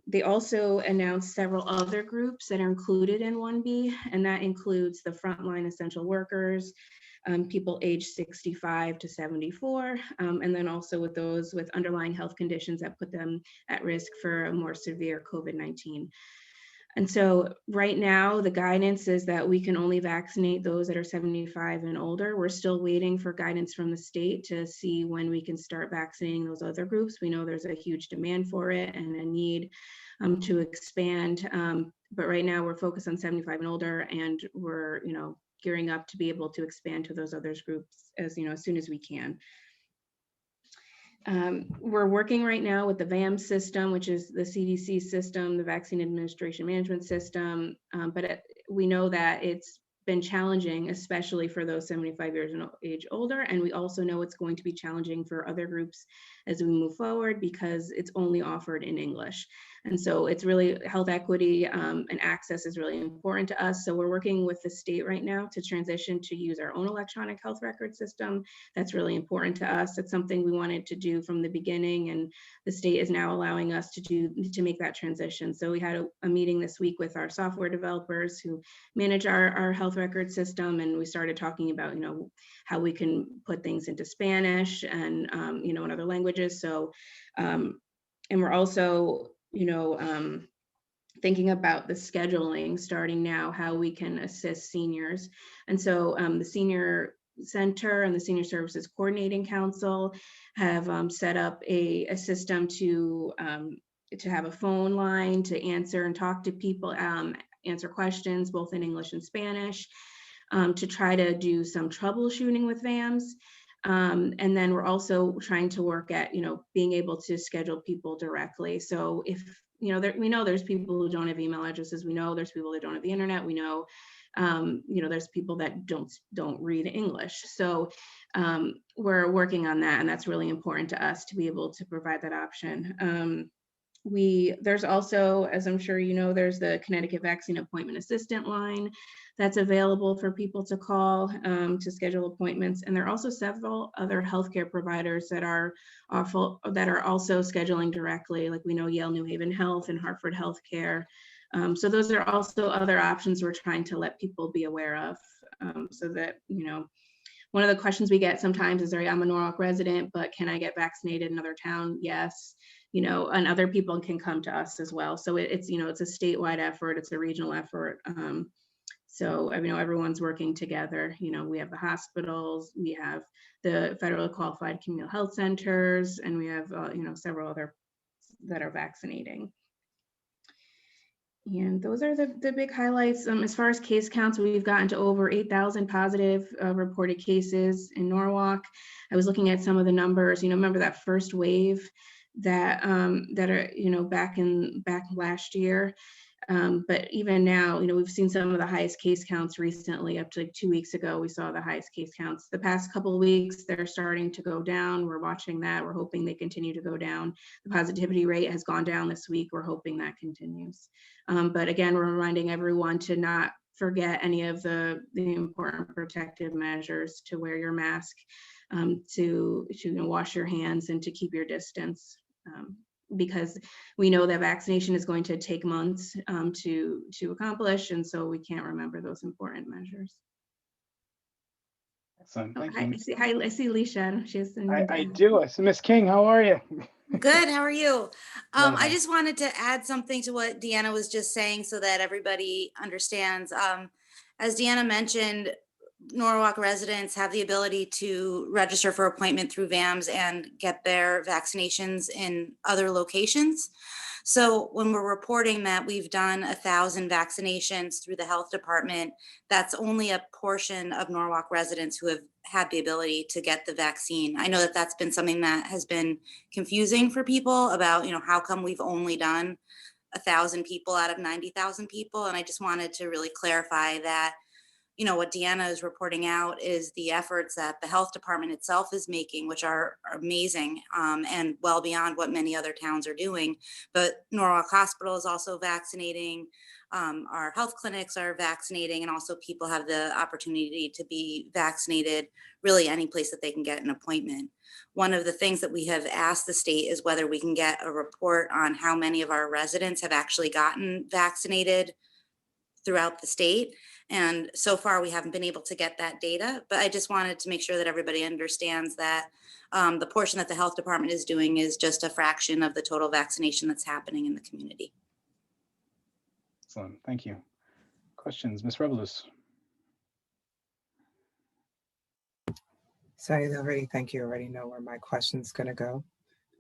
They also announced several other groups that are included in 1B, and that includes the frontline essential workers, people aged 65 to 74, and then also with those with underlying health conditions that put them at risk for a more severe COVID-19. And so right now, the guidance is that we can only vaccinate those that are 75 and older. We're still waiting for guidance from the state to see when we can start vaccinating those other groups. We know there's a huge demand for it and a need to expand. But right now we're focused on 75 and older, and we're, gearing up to be able to expand to those other groups as soon as we can. We're working right now with the VAM system, which is the CDC system, the Vaccine Administration Management System. But we know that it's been challenging, especially for those 75 years of age older. And we also know it's going to be challenging for other groups as we move forward because it's only offered in English. And so it's really health equity and access is really important to us. So we're working with the state right now to transition to use our own electronic health record system. That's really important to us. It's something we wanted to do from the beginning, and the state is now allowing us to make that transition. So we had a meeting this week with our software developers who manage our health record system, and we started talking about how we can put things into Spanish and in other languages. So and we're also thinking about the scheduling starting now, how we can assist seniors. And so the Senior Center and the Senior Services Coordinating Council have set up a system to have a phone line to answer and talk to people, answer questions both in English and Spanish, to try to do some troubleshooting with VAMs. And then we're also trying to work at, being able to schedule people directly. So if, we know there's people who don't have email addresses. We know there's people that don't have the internet. We know, there's people that don't read English. So we're working on that, and that's really important to us to be able to provide that option. There's also, as I'm sure there's the Connecticut Vaccine Appointment Assistant line that's available for people to call to schedule appointments. And there are also several other healthcare providers that are also scheduling directly, like we know Yale New Haven Health and Hartford Healthcare. So those are also other options we're trying to let people be aware of, so that, one of the questions we get sometimes is, I'm a Norwalk resident, but can I get vaccinated in another town? Yes. And other people can come to us as well. So it's a statewide effort, it's a regional effort. So everyone's working together. We have the hospitals, we have the federally qualified communal health centers, and we have several other that are vaccinating. And those are the big highlights. As far as case counts, we've gotten to over 8,000 positive reported cases in Norwalk. I was looking at some of the numbers. Remember that first wave that are back last year. But even now, we've seen some of the highest case counts recently. Up to like 2 weeks ago, we saw the highest case counts. The past couple of weeks, they're starting to go down. We're watching that. We're hoping they continue to go down. The positivity rate has gone down this week. We're hoping that continues. But again, we're reminding everyone to not forget any of the important protective measures, to wear your mask, to wash your hands, and to keep your distance. Because we know that vaccination is going to take months to accomplish, and so we can't remember those important measures. Excellent. Thank Okay, you. I see Leisha. She has I do. So Miss King, how are you? Good. How are you? Well, I just wanted to add something to what Deanna was just saying so that everybody understands. As Deanna mentioned, Norwalk residents have the ability to register for appointment through VAMS and get their vaccinations in other locations. So when we're reporting that we've done 1,000 vaccinations through the health department, that's only a portion of Norwalk residents who have had the ability to get the vaccine. I know that that's been something that has been confusing for people about, how come we've only done 1,000 people out of 90,000 people. And I just wanted to really clarify that what Deanna is reporting out is the efforts that the health department itself is making, which are amazing and well beyond what many other towns are doing. But Norwalk Hospital is also vaccinating. Our health clinics are vaccinating, and also people have the opportunity to be vaccinated really any place that they can get an appointment. One of the things that we have asked the state is whether we can get a report on how many of our residents have actually gotten vaccinated throughout the state. And so far, we haven't been able to get that data, but I just wanted to make sure that everybody understands that the portion that the health department is doing is just a fraction of the total vaccination that's happening in the community. Excellent, thank you. Questions, Ms. Revelous? So I already, thank you, already know where my question's gonna go.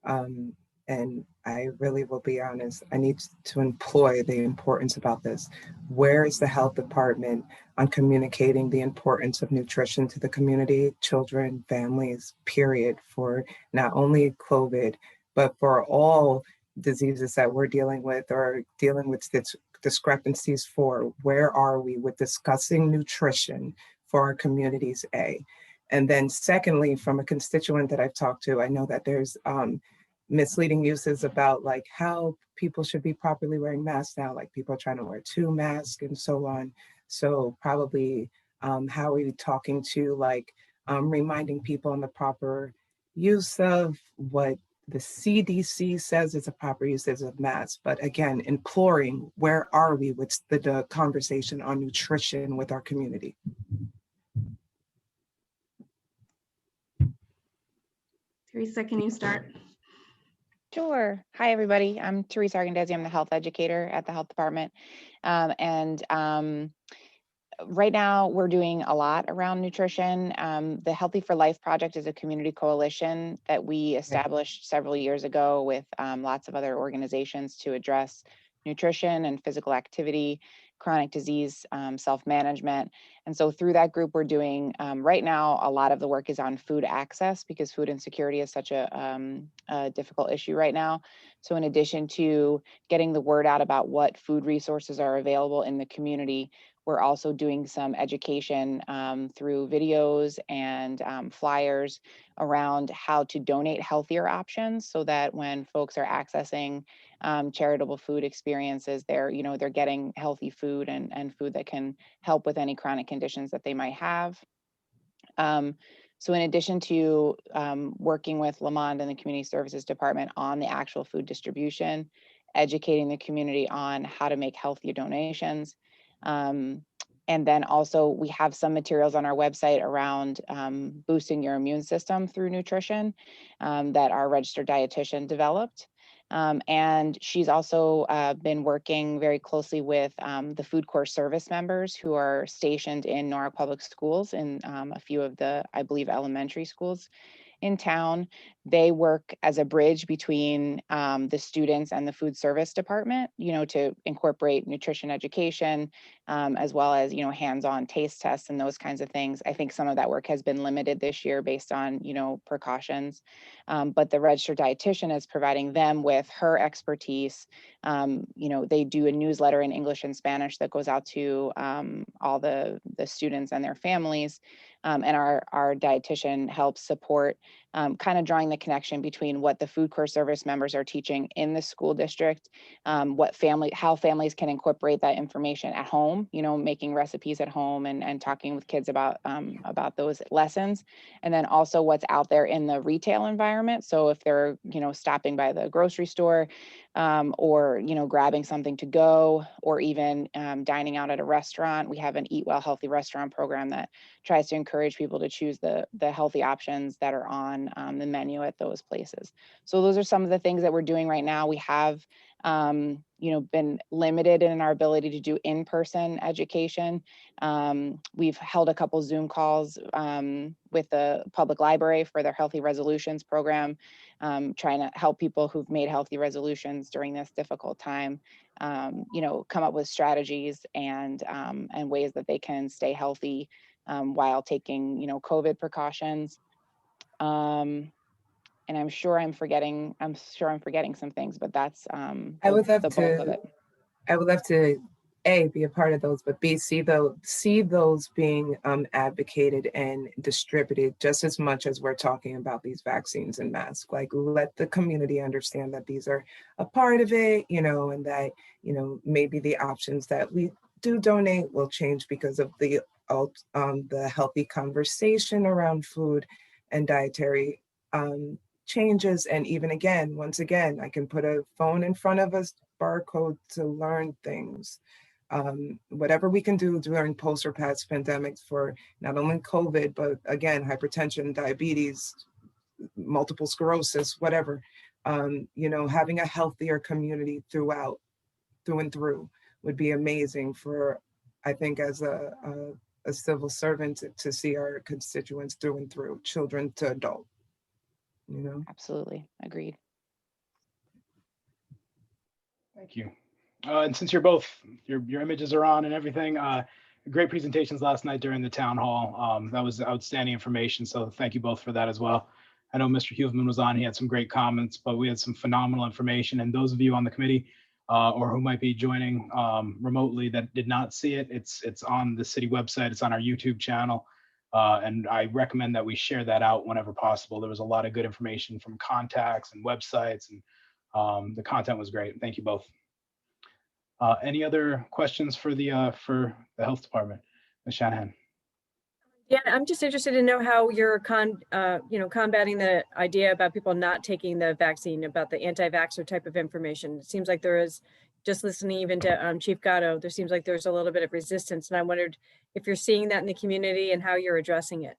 And I really will be honest, I need to employ the importance about this. Where is the health department on communicating the importance of nutrition to the community, children, families, period, for not only COVID, but for all diseases that we're dealing with or dealing with discrepancies for? Where are we with discussing nutrition for our communities, A? And then secondly, from a constituent that I've talked to, I know that there's misleading uses about like how people should be properly wearing masks now, like people are trying to wear 2 masks and so on. So probably how are we talking to like reminding people on the proper use of what the CDC says is a proper usage of masks, but again, imploring where are we with the conversation on nutrition with our community? Teresa, can you start? Sure. Hi, everybody. I'm Teresa Argandesi. I'm the health educator at the health department. Right now we're doing a lot around nutrition. The Healthy for Life project is a community coalition that we established several years ago with lots of other organizations to address nutrition and physical activity, chronic disease, self-management. And so through that group, we're doing, right now, a lot of the work is on food access because food insecurity is such a difficult issue right now. So in addition to getting the word out about what food resources are available in the community, we're also doing some education through videos and flyers around how to donate healthier options so that when folks are accessing charitable food experiences, they're getting healthy food and food that can help with any chronic conditions that they might have. So in addition to working with Lamond and the Community Services Department on the actual food distribution, educating the community on how to make healthier donations, and then also we have some materials on our website around boosting your immune system through nutrition that our registered dietitian developed. And she's also been working very closely with the Food Corps service members who are stationed in Newark Public Schools in a few of the, I believe, elementary schools in town. They work as a bridge between the students and the food service department, to incorporate nutrition education, as well as, hands-on taste tests and those kinds of things. I think some of that work has been limited this year based on, precautions. But the registered dietitian is providing them with her expertise. They do a newsletter in English and Spanish that goes out to all the students and their families. And our dietitian helps support kind of drawing the connection between what the Food Corps service members are teaching in the school district, how families can incorporate that information at home, making recipes at home and talking with kids about those lessons. And then also what's out there in the retail environment. So if they're, stopping by the grocery store or, grabbing something to go, or even dining out at a restaurant, we have an Eat Well Healthy Restaurant program that tries to encourage people to choose the healthy options that are on the menu at those places. So those are some of the things that we're doing right now. We have, been limited in our ability to do in-person education. We've held a couple Zoom calls with the public library for their Healthy Resolutions program, trying to help people who've made healthy resolutions during this difficult time, come up with strategies and ways that they can stay healthy while taking, COVID precautions. And I'm sure I'm forgetting some things, but that's I would love the bulk of it. I would love to A, be a part of those, but B, see those being advocated and distributed just as much as we're talking about these vaccines and masks. Like, let the community understand that these are a part of it, and that, maybe the options that we do donate will change because of the healthy conversation around food and dietary changes. And even once again, I can put a phone in front of us, barcode to learn things. Whatever we can do during post or past pandemics for not only COVID, but again, hypertension, diabetes, multiple sclerosis, whatever, having a healthier community through and through would be amazing for, I think, as a civil servant to see our constituents through and through, children to adult, you know? Absolutely. Agreed. Thank you. And since you're both, your images are on and everything, great presentations last night during the town hall. That was outstanding information. So thank you both for that as well. I know Mr. Hughesman was on, he had some great comments, but we had some phenomenal information. And those of you on the committee or who might be joining remotely that did not see it, it's on the city website, it's on our YouTube channel. And I recommend that we share that out whenever possible. There was a lot of good information from contacts and websites, and the content was great. Thank you both. Any other questions for the health department? Ms. Shanahan. Yeah, I'm just interested to know how you're combating the idea about people not taking the vaccine, about the anti-vaxxer type of information. It seems like there is, just listening even to Chief Gatto, there seems like there's a little bit of resistance, and I wondered if you're seeing that in the community and how you're addressing it.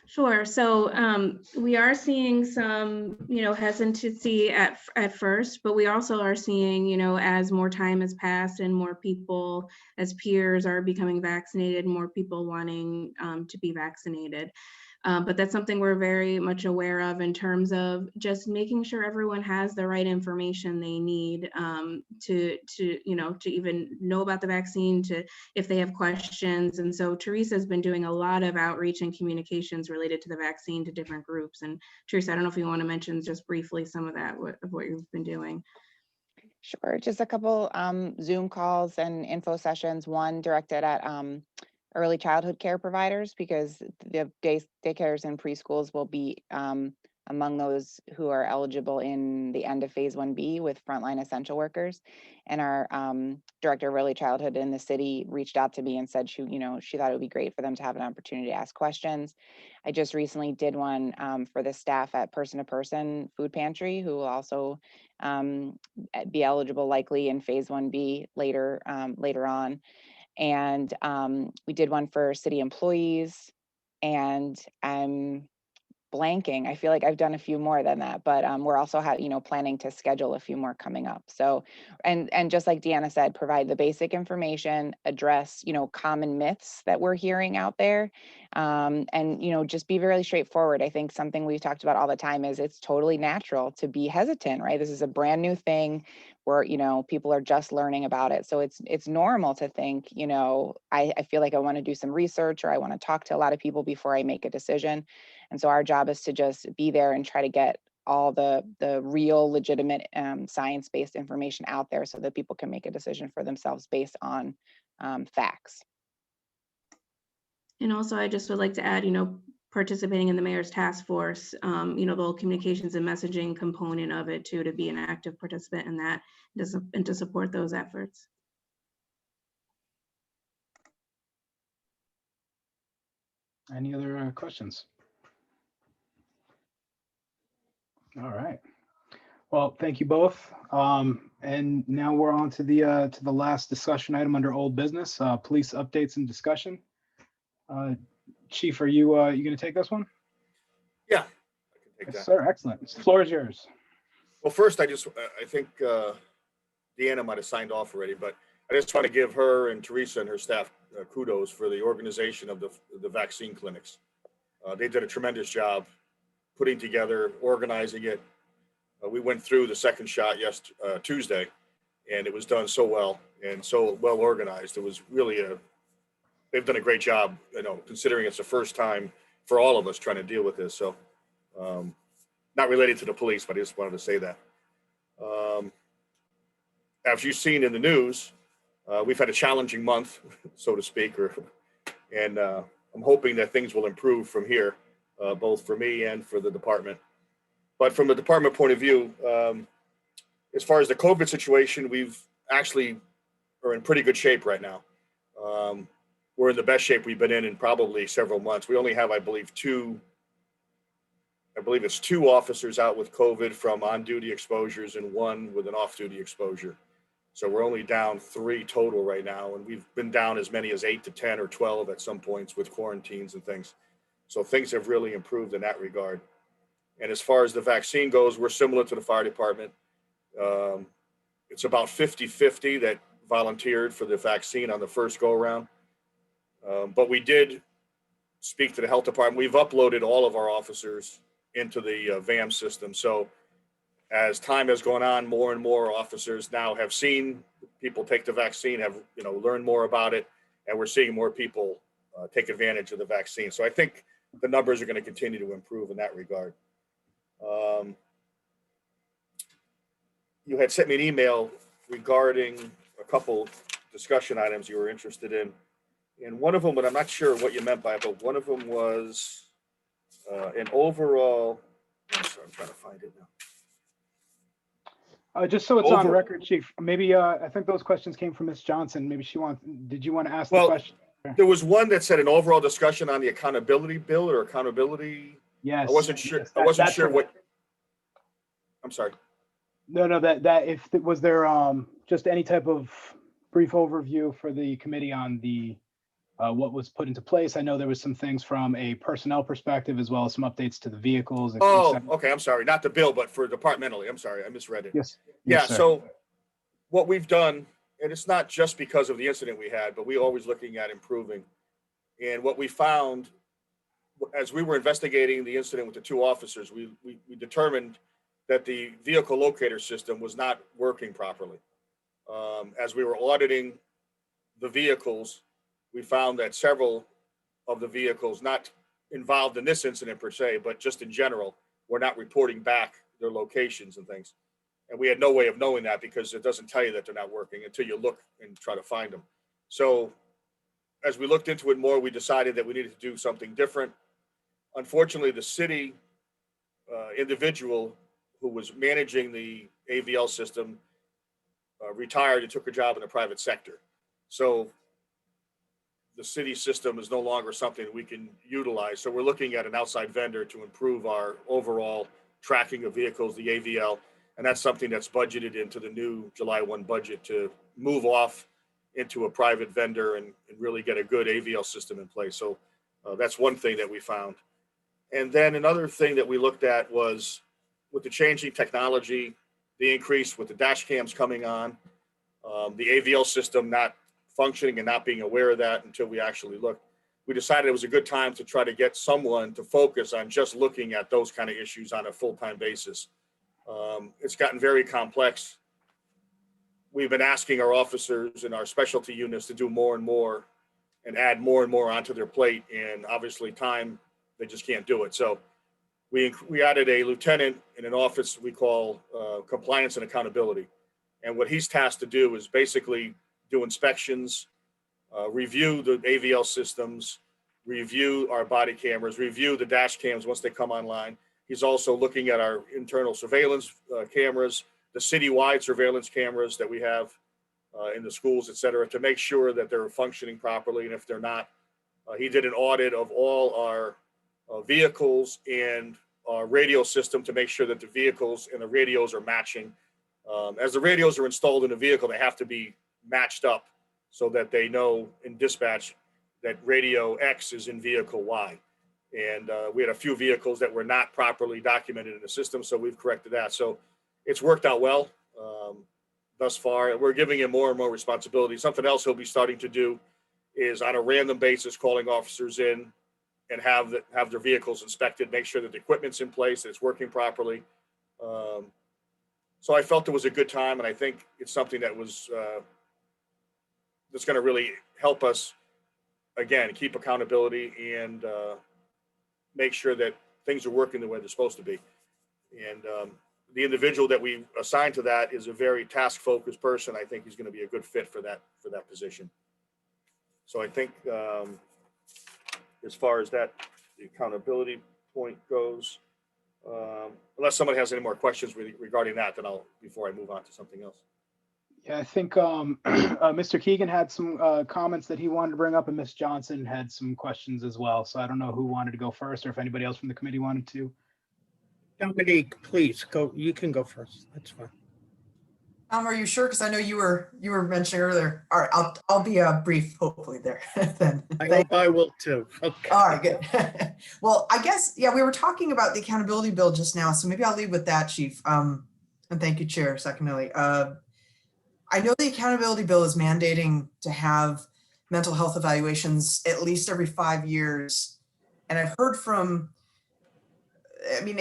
Sure. So we are seeing some, hesitancy at first, but we also are seeing, as more time has passed and more people, as peers are becoming vaccinated, more people wanting to be vaccinated. But that's something we're very much aware of in terms of just making sure everyone has the right information they need to even know about the vaccine, to if they have questions. And so Teresa has been doing a lot of outreach and communications related to the vaccine to different groups. And Teresa, I don't know if you want to mention just briefly some of that, of what you've been doing. Sure, just a couple Zoom calls and info sessions, one directed at early childhood care providers, because the daycares and preschools will be among those who are eligible in the end of phase 1B with frontline essential workers. And our director of early childhood in the city reached out to me and said she thought it would be great for them to have an opportunity to ask questions. I just recently did one for the staff at Person to Person Food Pantry, who will also be eligible likely in phase 1B later on. And we did one for city employees, and I'm blanking. I feel like I've done a few more than that, but we're also planning to schedule a few more coming up. So, and just like Deanna said, provide the basic information, address, common myths that we're hearing out there. And, just be really straightforward. I think something we've talked about all the time is it's totally natural to be hesitant, right? This is a brand new thing where, people are just learning about it. So it's normal to think, I feel like I want to do some research, or I want to talk to a lot of people before I make a decision. And so our job is to just be there and try to get all the real legitimate science-based information out there so that people can make a decision for themselves based on facts. And also, I just would like to add, participating in the mayor's task force, the whole communications and messaging component of it too, to be an active participant in that and to support those efforts. Any other questions? All right. Well, thank you both. And now we're on to the last discussion item under old business, police updates and discussion. Chief, are you going to take this one? Yeah, I can take Yes, that. sir. Excellent. The floor is yours. Well, first, I think Deanna might have signed off already, but I just want to give her and Teresa and her staff kudos for the organization of the vaccine clinics. They did a tremendous job putting together, organizing it. We went through the second shot Tuesday, and it was done so well and so well organized. It was really they've done a great job, considering it's the first time for all of us trying to deal with this. So not related to the police, but I just wanted to say that. As you've seen in the news, we've had a challenging month, so to speak, and I'm hoping that things will improve from here, both for me and for the department. But from the department point of view, as far as the COVID situation, we've actually are in pretty good shape right now. We're in the best shape we've been in probably several months. We only have, I believe it's two officers out with COVID from on-duty exposures and one with an off-duty exposure. So we're only down 3 total right now, and we've been down as many as 8 to 10 or 12 at some points with quarantines and things. So things have really improved in that regard. And as far as the vaccine goes, we're similar to the fire department. It's about 50-50 that volunteered for the vaccine on the first go around. But we did speak to the health department. We've uploaded all of our officers into the VAM system. So as time has gone on, more and more officers now have seen people take the vaccine, have learned more about it, and we're seeing more people take advantage of the vaccine. So I think the numbers are going to continue to improve in that regard. You had sent me an email regarding a couple discussion items you were interested in. And one of them, but I'm not sure what you meant by it, but one of them was an overall, I'm sorry, I'm trying to find it now. Just so it's on record, Chief, maybe I think those questions came from Ms. Johnson. Maybe did you want to ask the question? There was one that said an overall discussion on the accountability bill or accountability. Yes. I wasn't sure. Yes, I wasn't that's sure what. I'm sorry. No, that if was there just any type of brief overview for the committee on the what was put into place. I know there was some things from a personnel perspective as well as some updates to the vehicles. Oh, okay. I'm sorry. Not the bill, but for departmentally. I'm sorry. I misread it. Yes. Yeah. Yes, sir. So what we've done, and it's not just because of the incident we had, but we're always looking at improving. And what we found as we were investigating the incident with the two officers, we determined that the vehicle locator system was not working properly. As we were auditing the vehicles, we found that several of the vehicles not involved in this incident per se, but just in general, were not reporting back their locations and things. And we had no way of knowing that because it doesn't tell you that they're not working until you look and try to find them. So as we looked into it more, we decided that we needed to do something different. Unfortunately, the city individual who was managing the AVL system retired and took a job in the private sector. So the city system is no longer something we can utilize. So we're looking at an outside vendor to improve our overall tracking of vehicles, the AVL. And that's something that's budgeted into the new July 1 budget to move off into a private vendor and really get a good AVL system in place. So that's one thing that we found. And then another thing that we looked at was with the changing technology, the increase with the dash cams coming on, the AVL system not functioning and not being aware of that until we actually looked. We decided it was a good time to try to get someone to focus on just looking at those kind of issues on a full-time basis. It's gotten very complex. We've been asking our officers and our specialty units to do more and more and add more and more onto their plate. And obviously time, they just can't do it. So we added a lieutenant in an office we call compliance and accountability. And what he's tasked to do is basically do inspections, review the AVL systems, review our body cameras, review the dash cams once they come online. He's also looking at our internal surveillance cameras, the citywide surveillance cameras that we have in the schools, et cetera, to make sure that they're functioning properly. And if they're not, he did an audit of all our vehicles and our radio system to make sure that the vehicles and the radios are matching. As the radios are installed in a vehicle, they have to be matched up so that they know in dispatch that radio X is in vehicle Y. And we had a few vehicles that were not properly documented in the system, so we've corrected that. So it's worked out well thus far. We're giving him more and more responsibility. Something else he'll be starting to do is on a random basis calling officers in and have their vehicles inspected, make sure that the equipment's in place, that it's working properly. So I felt it was a good time, and I think it's something that was that's going to really help us, again, keep accountability and make sure that things are working the way they're supposed to be. And the individual that we assigned to that is a very task-focused person. I think he's going to be a good fit for that position. So I think as far as that, the accountability point goes, unless somebody has any more questions regarding that, then before I move on to something else. Yeah, I think Mr. Keegan had some comments that he wanted to bring up, and Ms. Johnson had some questions as well. So I don't know who wanted to go first or if anybody else from the committee wanted to. Dominique, please go. You can go first. That's fine. Are you sure? Because I know you were mentioning earlier. All right, I'll be brief, hopefully there. Then I hope I will too. Okay. All right, good. Well, I guess we were talking about the accountability bill just now, so maybe I'll lead with that, Chief. And thank you, Chair Secondly. I know the accountability bill is mandating to have mental health evaluations at least every 5 years. And I've heard from, I mean,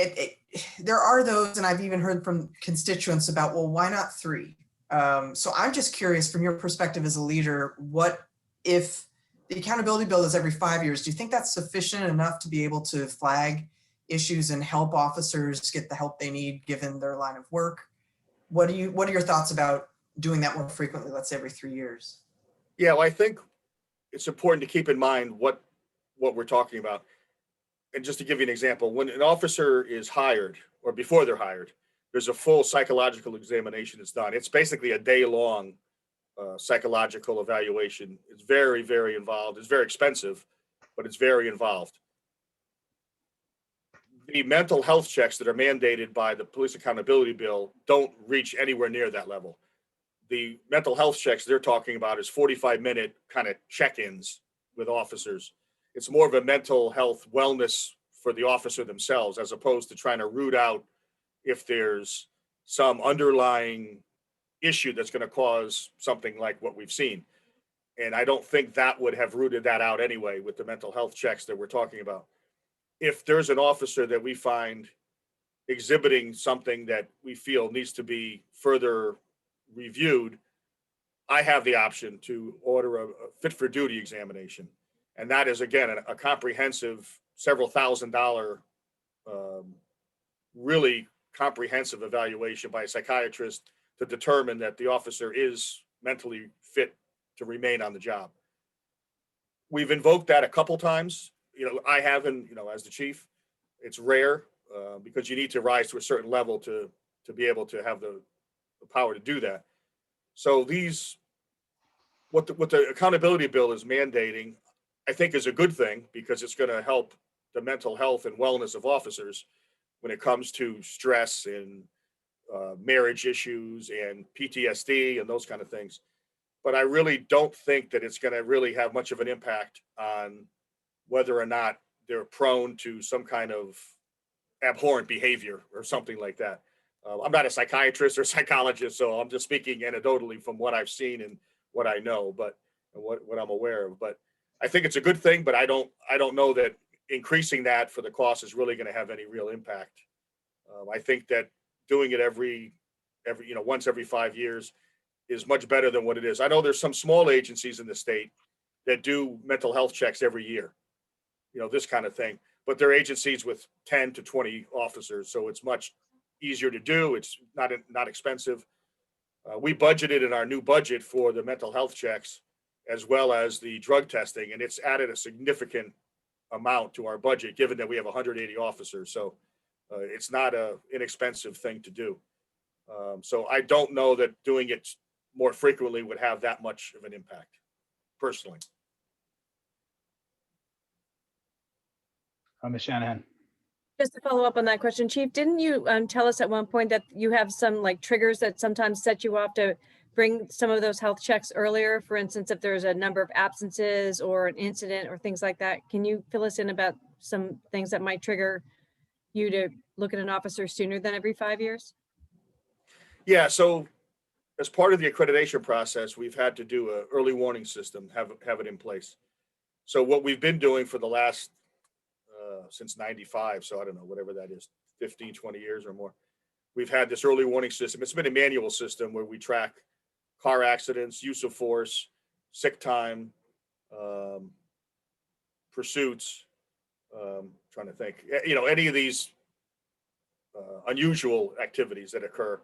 there are those, and I've even heard from constituents about, well, why not 3? So I'm just curious from your perspective as a leader, what if the accountability bill is every 5 years, do you think that's sufficient enough to be able to flag issues and help officers get the help they need given their line of work? What are your thoughts about doing that more frequently, let's say every 3 years? Yeah, well, I think it's important to keep in mind what we're talking about. And just to give you an example, when an officer is hired or before they're hired, there's a full psychological examination that's done. It's basically a day-long psychological evaluation. It's very, very involved. It's very expensive, but it's very involved. The mental health checks that are mandated by the police accountability bill don't reach anywhere near that level. The mental health checks they're talking about is 45-minute kind of check-ins with officers. It's more of a mental health wellness for the officer themselves, as opposed to trying to root out if there's some underlying issue that's going to cause something like what we've seen. And I don't think that would have rooted that out anyway with the mental health checks that we're talking about. If there's an officer that we find exhibiting something that we feel needs to be further reviewed, I have the option to order a fit for duty examination. And that is, again, a comprehensive, several $1,000, really comprehensive evaluation by a psychiatrist to determine that the officer is mentally fit to remain on the job. We've invoked that a couple times. I haven't, as the chief. It's rare because you need to rise to a certain level to be able to have the power to do that. So what the accountability bill is mandating, I think, is a good thing, because it's going to help the mental health and wellness of officers when it comes to stress and marriage issues and PTSD and those kind of things. But I really don't think that it's going to really have much of an impact on whether or not they're prone to some kind of abhorrent behavior or something like that. I'm not a psychiatrist or psychologist, so I'm just speaking anecdotally from what I've seen and what I know, but what I'm aware of. But I think it's a good thing, but I don't know that increasing that for the cost is really going to have any real impact. I think that doing it every once every 5 years is much better than what it is. I know there's some small agencies in the state that do mental health checks every year, this kind of thing, but they're agencies with 10 to 20 officers. So it's much easier to do. It's not expensive. We budgeted in our new budget for the mental health checks as well as the drug testing, and it's added a significant amount to our budget, given that we have 180 officers. So it's not an inexpensive thing to do. So I don't know that doing it more frequently would have that much of an impact, personally. Ms. Shanahan. Just to follow up on that question, Chief, didn't you tell us at one point that you have some triggers that sometimes set you off to bring some of those health checks earlier? For instance, if there's a number of absences or an incident or things like that, can you fill us in about some things that might trigger you to look at an officer sooner than every 5 years? Yeah, so as part of the accreditation process, we've had to do an early warning system, have it in place. So what we've been doing for the last, since 95, so I don't know, whatever that is, 15, 20 years or more, we've had this early warning system. It's been a manual system where we track car accidents, use of force, sick time, pursuits, trying to think, any of these unusual activities that occur.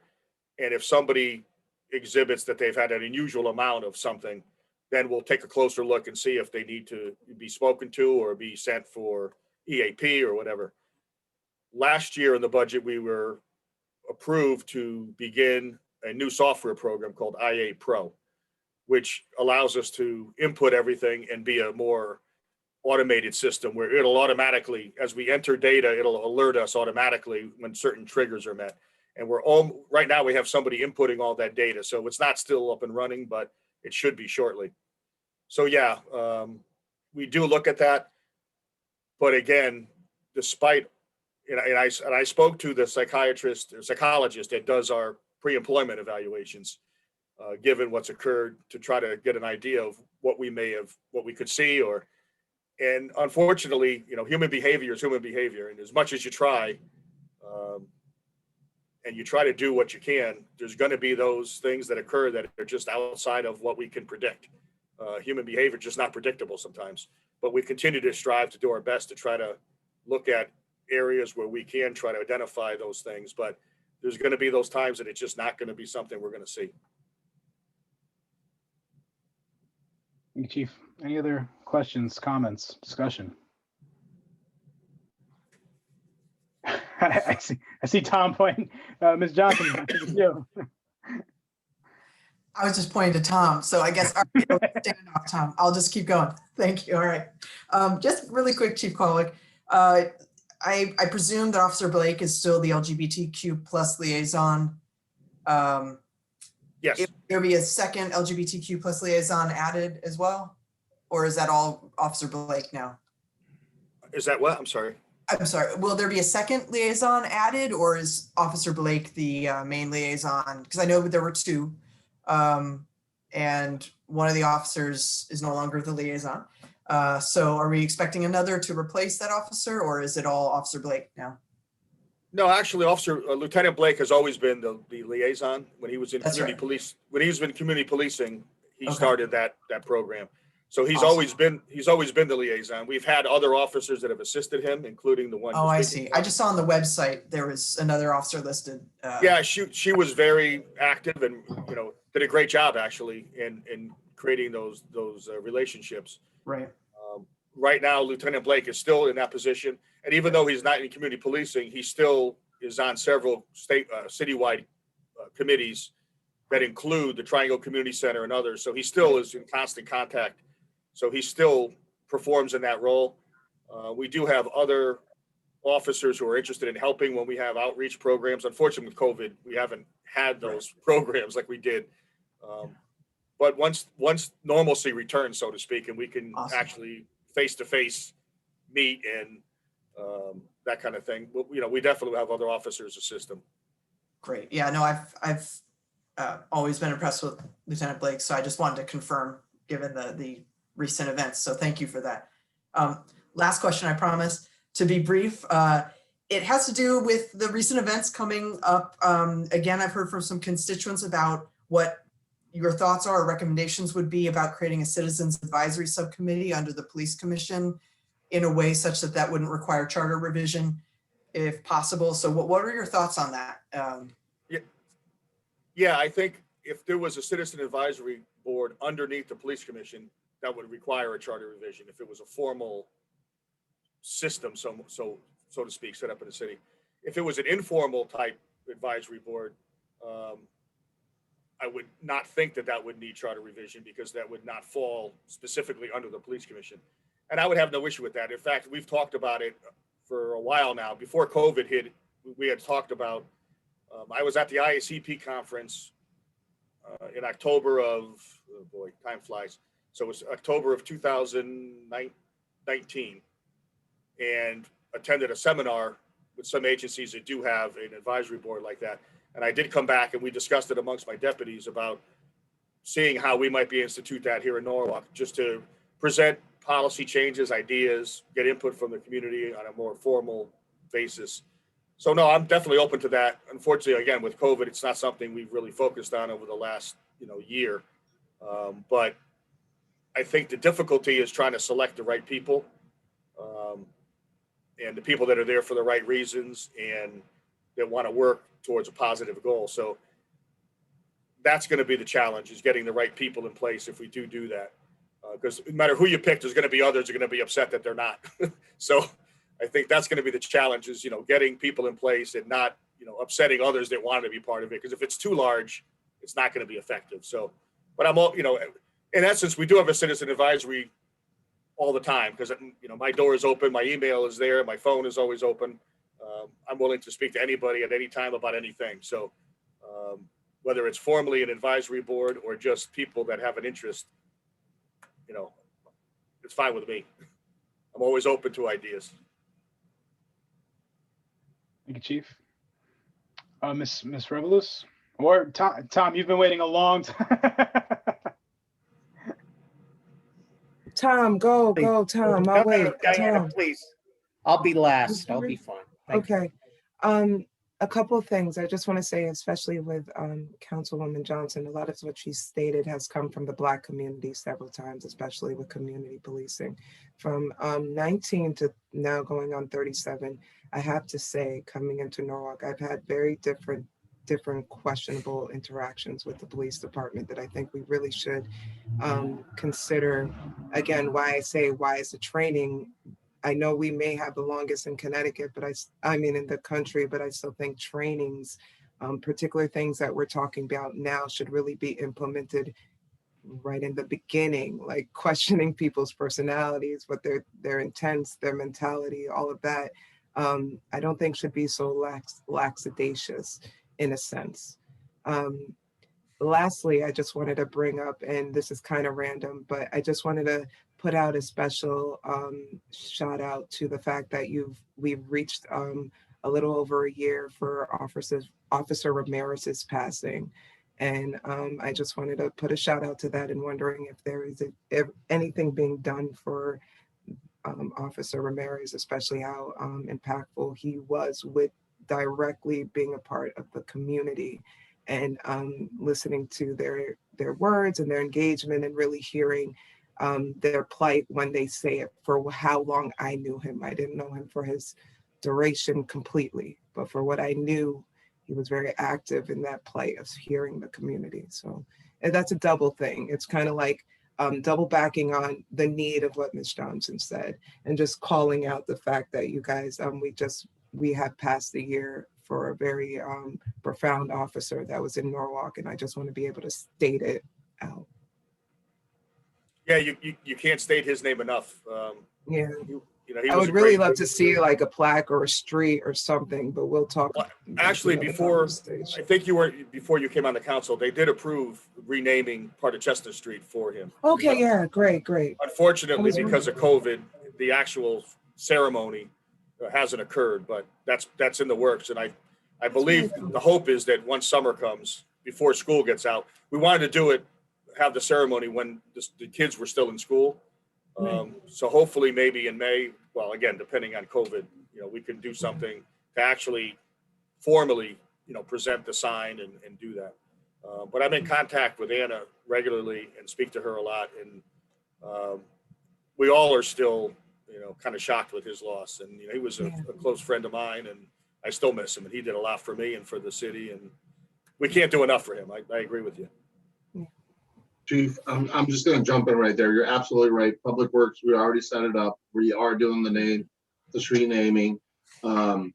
And if somebody exhibits that they've had an unusual amount of something, then we'll take a closer look and see if they need to be spoken to or be sent for EAP or whatever. Last year in the budget, we were approved to begin a new software program called IA Pro, which allows us to input everything and be a more automated system where it'll automatically, as we enter data, it'll alert us automatically when certain triggers are met. And right now we have somebody inputting all that data. So it's not still up and running, but it should be shortly. So yeah, we do look at that. But again, despite and I spoke to the psychiatrist or psychologist that does our pre-employment evaluations, given what's occurred, to try to get an idea of what we could see, and unfortunately, human behavior is human behavior. And as much as you try, and you try to do what you can, there's going to be those things that occur that are just outside of what we can predict. Human behavior is just not predictable sometimes, but we continue to strive to do our best to try to look at areas where we can try to identify those things. But there's going to be those times that it's just not going to be something we're going to see. Thank you, Chief. Any other questions, comments, discussion? I see Tom pointing. Ms. Johnson, I think it's you. I was just pointing to Tom, so I guess stand off, Tom. I'll just keep going. Thank you. All right. Just really quick, Chief Kolwick. I presume that Officer Blake is still the LGBTQ plus liaison. Yes. If there be a second LGBTQ plus liaison added as well, or is that all Officer Blake now? Is that what? I'm sorry. Will there be a second liaison added, or is Officer Blake the main liaison? Because I know there were two, and one of the officers is no longer the liaison. So are we expecting another to replace that officer, or is it all Officer Blake now? No, actually, Lieutenant Blake has always been the liaison. When he was in That's community right. police, when he was in community policing, he Okay. started that program. So he's Awesome. always been the liaison. We've had other officers that have assisted him, including the one. Oh, you're I speaking see. of. I just saw on the website there was another officer listed. Yeah, she was very active and did a great job actually in creating those relationships. Right. Right now, Lieutenant Blake is still in that position, and even though he's not in community policing, he still is on several citywide committees that include the Triangle Community Center and others. So he still is in constant contact. So he still performs in that role. We do have other officers who are interested in helping when we have outreach programs. Unfortunately, with COVID, we haven't had those programs like we did. But once normalcy returns, so to speak, and we can actually face-to-face meet and that kind of thing, we definitely have other officers assist them. Great. Yeah, no, I've always been impressed with Lieutenant Blake, so I just wanted to confirm given the recent events. So thank you for that. Last question, I promise to be brief. It has to do with the recent events coming up. Again, I've heard from some constituents about what your thoughts are or recommendations would be about creating a citizens advisory subcommittee under the police commission in a way such that that wouldn't require charter revision if possible. So what are your thoughts on that? Yeah, I think if there was a citizen advisory board underneath the police commission, that would require a charter revision if it was a formal system, so to speak, set up in the city. If it was an informal type advisory board, I would not think that would need charter revision because that would not fall specifically under the police commission. And I would have no issue with that. In fact, we've talked about it for a while now. Before COVID hit, we had talked about, I was at the IACP conference in October of, oh boy, time flies. So it was October of 2019 and attended a seminar with some agencies that do have an advisory board like that. And I did come back and we discussed it amongst my deputies about seeing how we might be institute that here in Norwalk, just to present policy changes, ideas, get input from the community on a more formal basis. So no, I'm definitely open to that. Unfortunately, again, with COVID, it's not something we've really focused on over the last year. But I think the difficulty is trying to select the right people and the people that are there for the right reasons and that want to work towards a positive goal. So that's going to be the challenge, is getting the right people in place if we do that. Because no matter who you pick, there's going to be others who are going to be upset that they're not. So I think that's going to be the challenge, is, getting people in place and not, upsetting others that want to be part of it. Because if it's too large, it's not going to be effective. So, but I'm all, in essence, we do have a citizen advisory all the time because, my door is open, my email is there, my phone is always open. I'm willing to speak to anybody at any time about anything. So whether it's formally an advisory board or just people that have an interest, it's fine with me. I'm always open to ideas. Thank you, Chief. Miss Revolus, or Tom, you've been waiting a long time. Tom, go, Tom. No, I'll no, wait. Diana, Tom. please. I'll be last. I'll be fine. Thank you. Okay. A couple of things I just want to say, especially with Councilwoman Johnson, a lot of what she stated has come from the Black community several times, especially with community policing. From 19 to now going on 37, I have to say, coming into Norwalk, I've had very different questionable interactions with the police department that I think we really should consider. Again, why I say, why is the training? I know we may have the longest in Connecticut, but I mean in the country, but I still think trainings, particular things that we're talking about now, should really be implemented right in the beginning, like questioning people's personalities, what their intents, their mentality, all of that. I don't think should be so lackadaisious in a sense. Lastly, I just wanted to bring up, and this is kind of random, but I just wanted to put out a special shout out to the fact that we've reached a little over a year for Officer Ramirez's passing. And I just wanted to put a shout out to that and wondering if there is anything being done for Officer Ramirez, especially how impactful he was with directly being a part of the community and listening to their words and their engagement and really hearing their plight when they say it. For how long I knew him, I didn't know him for his duration completely, but for what I knew, he was very active in that plight of hearing the community. So, and that's a double thing. It's kind of like double backing on the need of what Ms. Johnson said, and just calling out the fact that you guys, we have passed the year for a very profound officer that was in Norwalk, and I just want to be able to state it out. Yeah, you can't state his name enough. Yeah. He I was would a really great- love to see like a plaque or a street or something, but we'll talk. Actually, before you came on the council, they did approve renaming part of Chestnut Street for him. Okay, yeah, great. Unfortunately, because of COVID, the actual ceremony hasn't occurred, but that's in the works. And I believe the hope is that once summer comes, before school gets out, we wanted to have the ceremony when the kids were still in school. So hopefully maybe in May, well, again, depending on COVID, we can do something to actually formally, present the sign and do that. But I'm in contact with Anna regularly and speak to her a lot. And we all are still, kind of shocked with his loss. And, he was a close friend of mine, and I still miss him. And he did a lot for me and for the city. And we can't do enough for him. I agree with you. Chief, I'm just going to jump in right there. You're absolutely right. Public Works, we already set it up. We are doing the street naming. Again,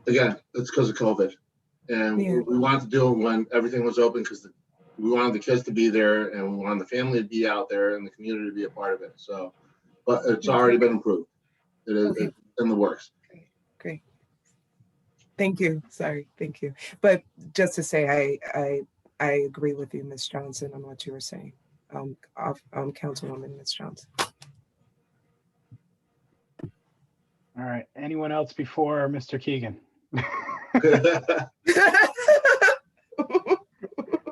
it's because of COVID. And we wanted to do it when everything was open because we wanted the kids to be there and we wanted the family to be out there and the community to be a part of it. So, but it's already been approved. It is it's in the works. Great. Thank you. Sorry. Thank you. But just to say, I agree with you, Ms. Johnson, on what you were saying. Councilwoman Ms. Johnson. All right. Anyone else before Mr. Keegan? All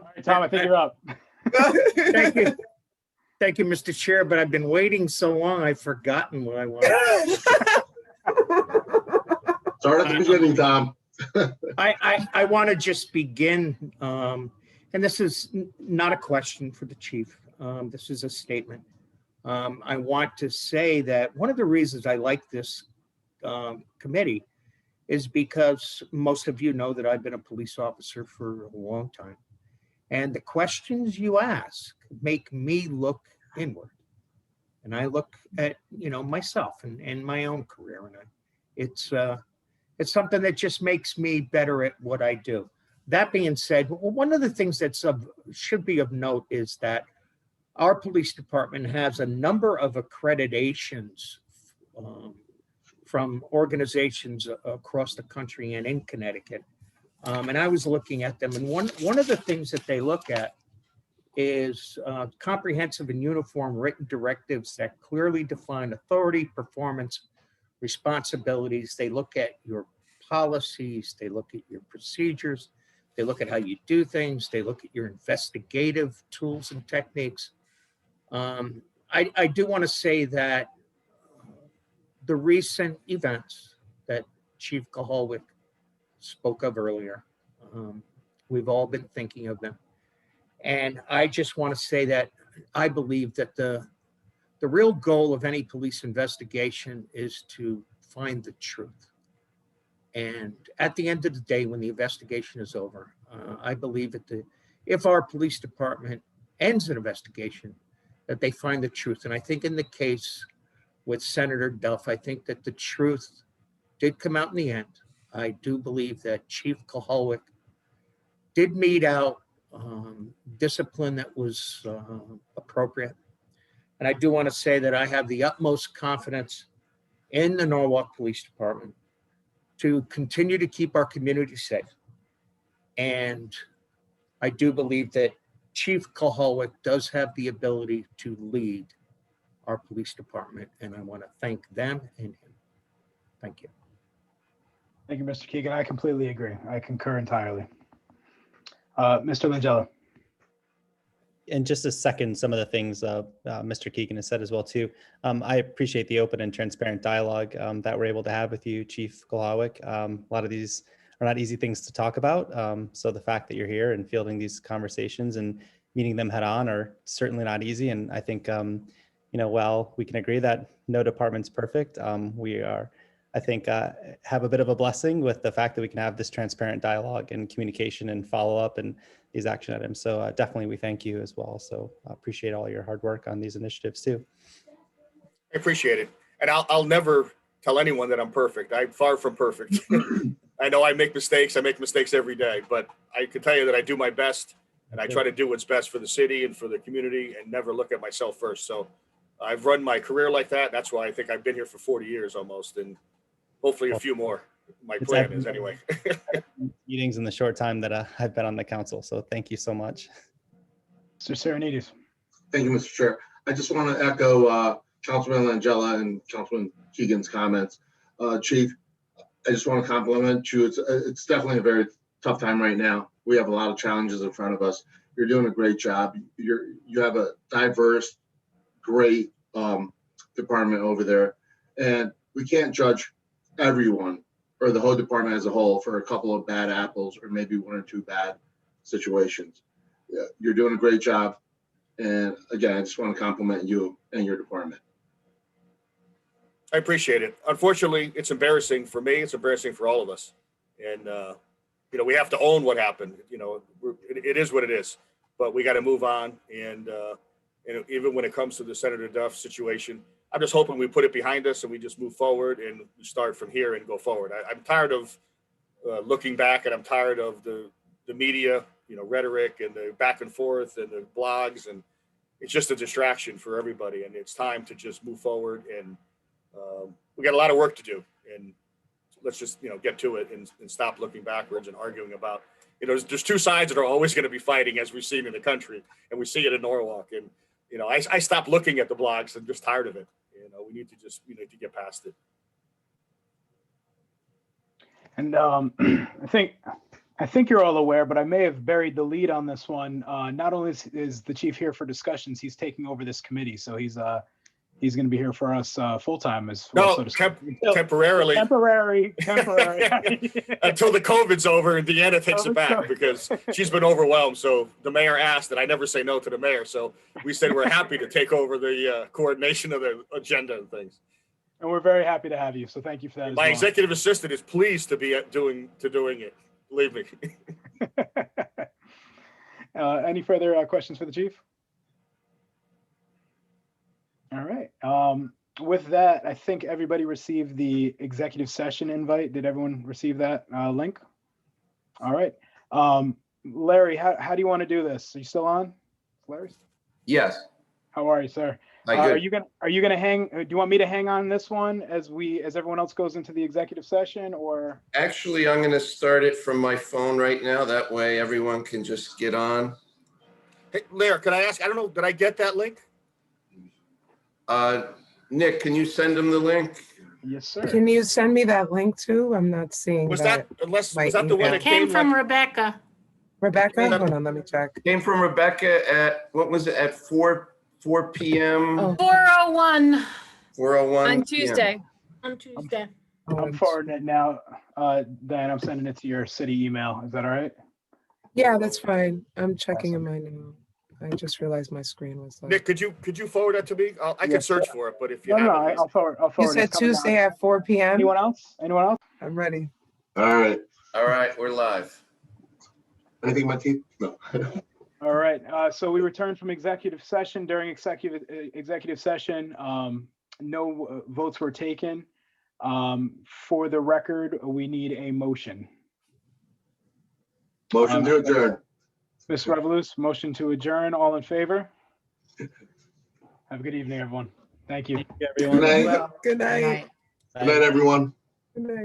right, Tom, I think you're up. Thank you. Thank you, Mr. Chair, but I've been waiting so long, I've forgotten what I wanted. Start at the beginning, Tom. I want to just begin, and this is not a question for the chief. This is a statement. I want to say that one of the reasons I like this committee is because most of you know that I've been a police officer for a long time. And the questions you ask make me look inward. And I look at, myself and my own career. And it's something that just makes me better at what I do. That being said, one of the things that should be of note is that our police department has a number of accreditations from organizations across the country and in Connecticut. And I was looking at them, and one of the things that they look at is comprehensive and uniform written directives that clearly define authority, performance, responsibilities. They look at your policies. They look at your procedures. They look at how you do things. They look at your investigative tools and techniques. I do want to say that the recent events that Chief Kahalwick spoke of earlier, we've all been thinking of them. And I just want to say that I believe that the real goal of any police investigation is to find the truth. And at the end of the day, when the investigation is over, I believe that if our police department ends an investigation, that they find the truth. And I think in the case with Senator Duff, I think that the truth did come out in the end. I do believe that Chief Kahalwick did mete out discipline that was appropriate. And I do want to say that I have the utmost confidence in the Norwalk Police Department to continue to keep our community safe. And I do believe that Chief Kahalwick does have the ability to lead our police department, and I want to thank them and him. Thank you. Thank you, Mr. Keegan. I completely agree. I concur entirely. Mr. Langella. And just to second some of the things Mr. Keegan has said as well too, I appreciate the open and transparent dialogue that we're able to have with you, Chief Kahalwick. A lot of these are not easy things to talk about. So the fact that you're here and fielding these conversations and meeting them head on are certainly not easy. And I think, while we can agree that no department's perfect, we are, I think, have a bit of a blessing with the fact that we can have this transparent dialogue and communication and follow up and these action items. So definitely we thank you as well. So I appreciate all your hard work on these initiatives too. I appreciate it. And I'll never tell anyone that I'm perfect. I'm far from perfect. I know I make mistakes. I make mistakes every day, but I can tell you that I do my best and I try to do what's best for the city and for the community and never look at myself first. So I've run my career like that. That's why I think I've been here for 40 years almost, and hopefully a few more. My plan is anyway. Meetings in the short time that I've been on the council. So thank you so much. Mr. Serenides. Thank you, Mr. Chair. I just want to echo Councilman Langella and Councilman Keegan's comments. Chief, I just want to compliment you. It's definitely a very tough time right now. We have a lot of challenges in front of us. You're doing a great job. You have a diverse, great department over there, and we can't judge everyone or the whole department as a whole for a couple of bad apples or maybe one or two bad situations. Yeah, you're doing a great job. And again, I just want to compliment you and your department. I appreciate it. Unfortunately, it's embarrassing for me. It's embarrassing for all of us. And, we have to own what happened. It is what it is, but we got to move on. And even when it comes to the Senator Duff situation, I'm just hoping we put it behind us and we just move forward and we start from here and go forward. I'm tired of looking back, and I'm tired of the media, rhetoric and the back and forth and the blogs, and it's just a distraction for everybody. And it's time to just move forward, and we got a lot of work to do, and let's just, get to it and stop looking backwards and arguing about, there's two sides that are always going to be fighting, as we've seen in the country, and we see it in Norwalk. And, I stopped looking at the blogs. I'm just tired of it. We need to just, to get past it. And I think you're all aware, but I may have buried the lead on this one. Not only is the chief here for discussions, he's taking over this committee. So he's going to be here for us full time as well. No, temporarily. Temporary. Until the COVID's over and Deanna takes it back, because she's been overwhelmed. So the mayor asked, and I never say no to the mayor. So we said we're happy to take over the coordination of the agenda and things. And we're very happy to have you. So thank you for that. My executive assistant is pleased to be doing it. Believe me. Any further questions for the chief? All right. With that, I think everybody received the executive session invite. Did everyone receive that link? All right. Larry, how do you want to do this? Are you still on, Larry? Yes. How are you, sir? Are you gonna hang? Do you want me to hang on this one as everyone else goes into the executive session, or? Actually, I'm going to start it from my phone right now. That way everyone can just get on. Hey, Larry, can I ask, I don't know, did I get that link? Nick, can you send him the link? Yes, sir. Can you send me that link too? I'm not seeing Was that, that. was that the one email. that It came came from like, Rebecca. Rebecca, hold on, let me check. Came from Rebecca at, what was it, at 4 p.m.? Oh. 4:01 4:01 On p.m. Tuesday. on Tuesday. I'm forwarding it now. Diane, I'm sending it to your city email. Is that all right? Yeah, that's fine. I'm checking in Awesome. mine now. I just realized my screen was like. Nick, could you forward that to me? I can Yes, search sir. for it, but if you No, have no, it. I'll forward. I'll You forward. said It's coming Tuesday down. at 4 p.m.? Anyone else? Anyone else? I'm ready. All right. All right, we're live. Anything, my teeth? No. All right. So we returned from executive session. During executive session, no votes were taken. For the record, we need a motion. Motion to adjourn. Ms. Revolus, motion to adjourn. All in favor? Have a good evening, everyone. Thank you. Good night. Good night. Good night, everyone. Good night.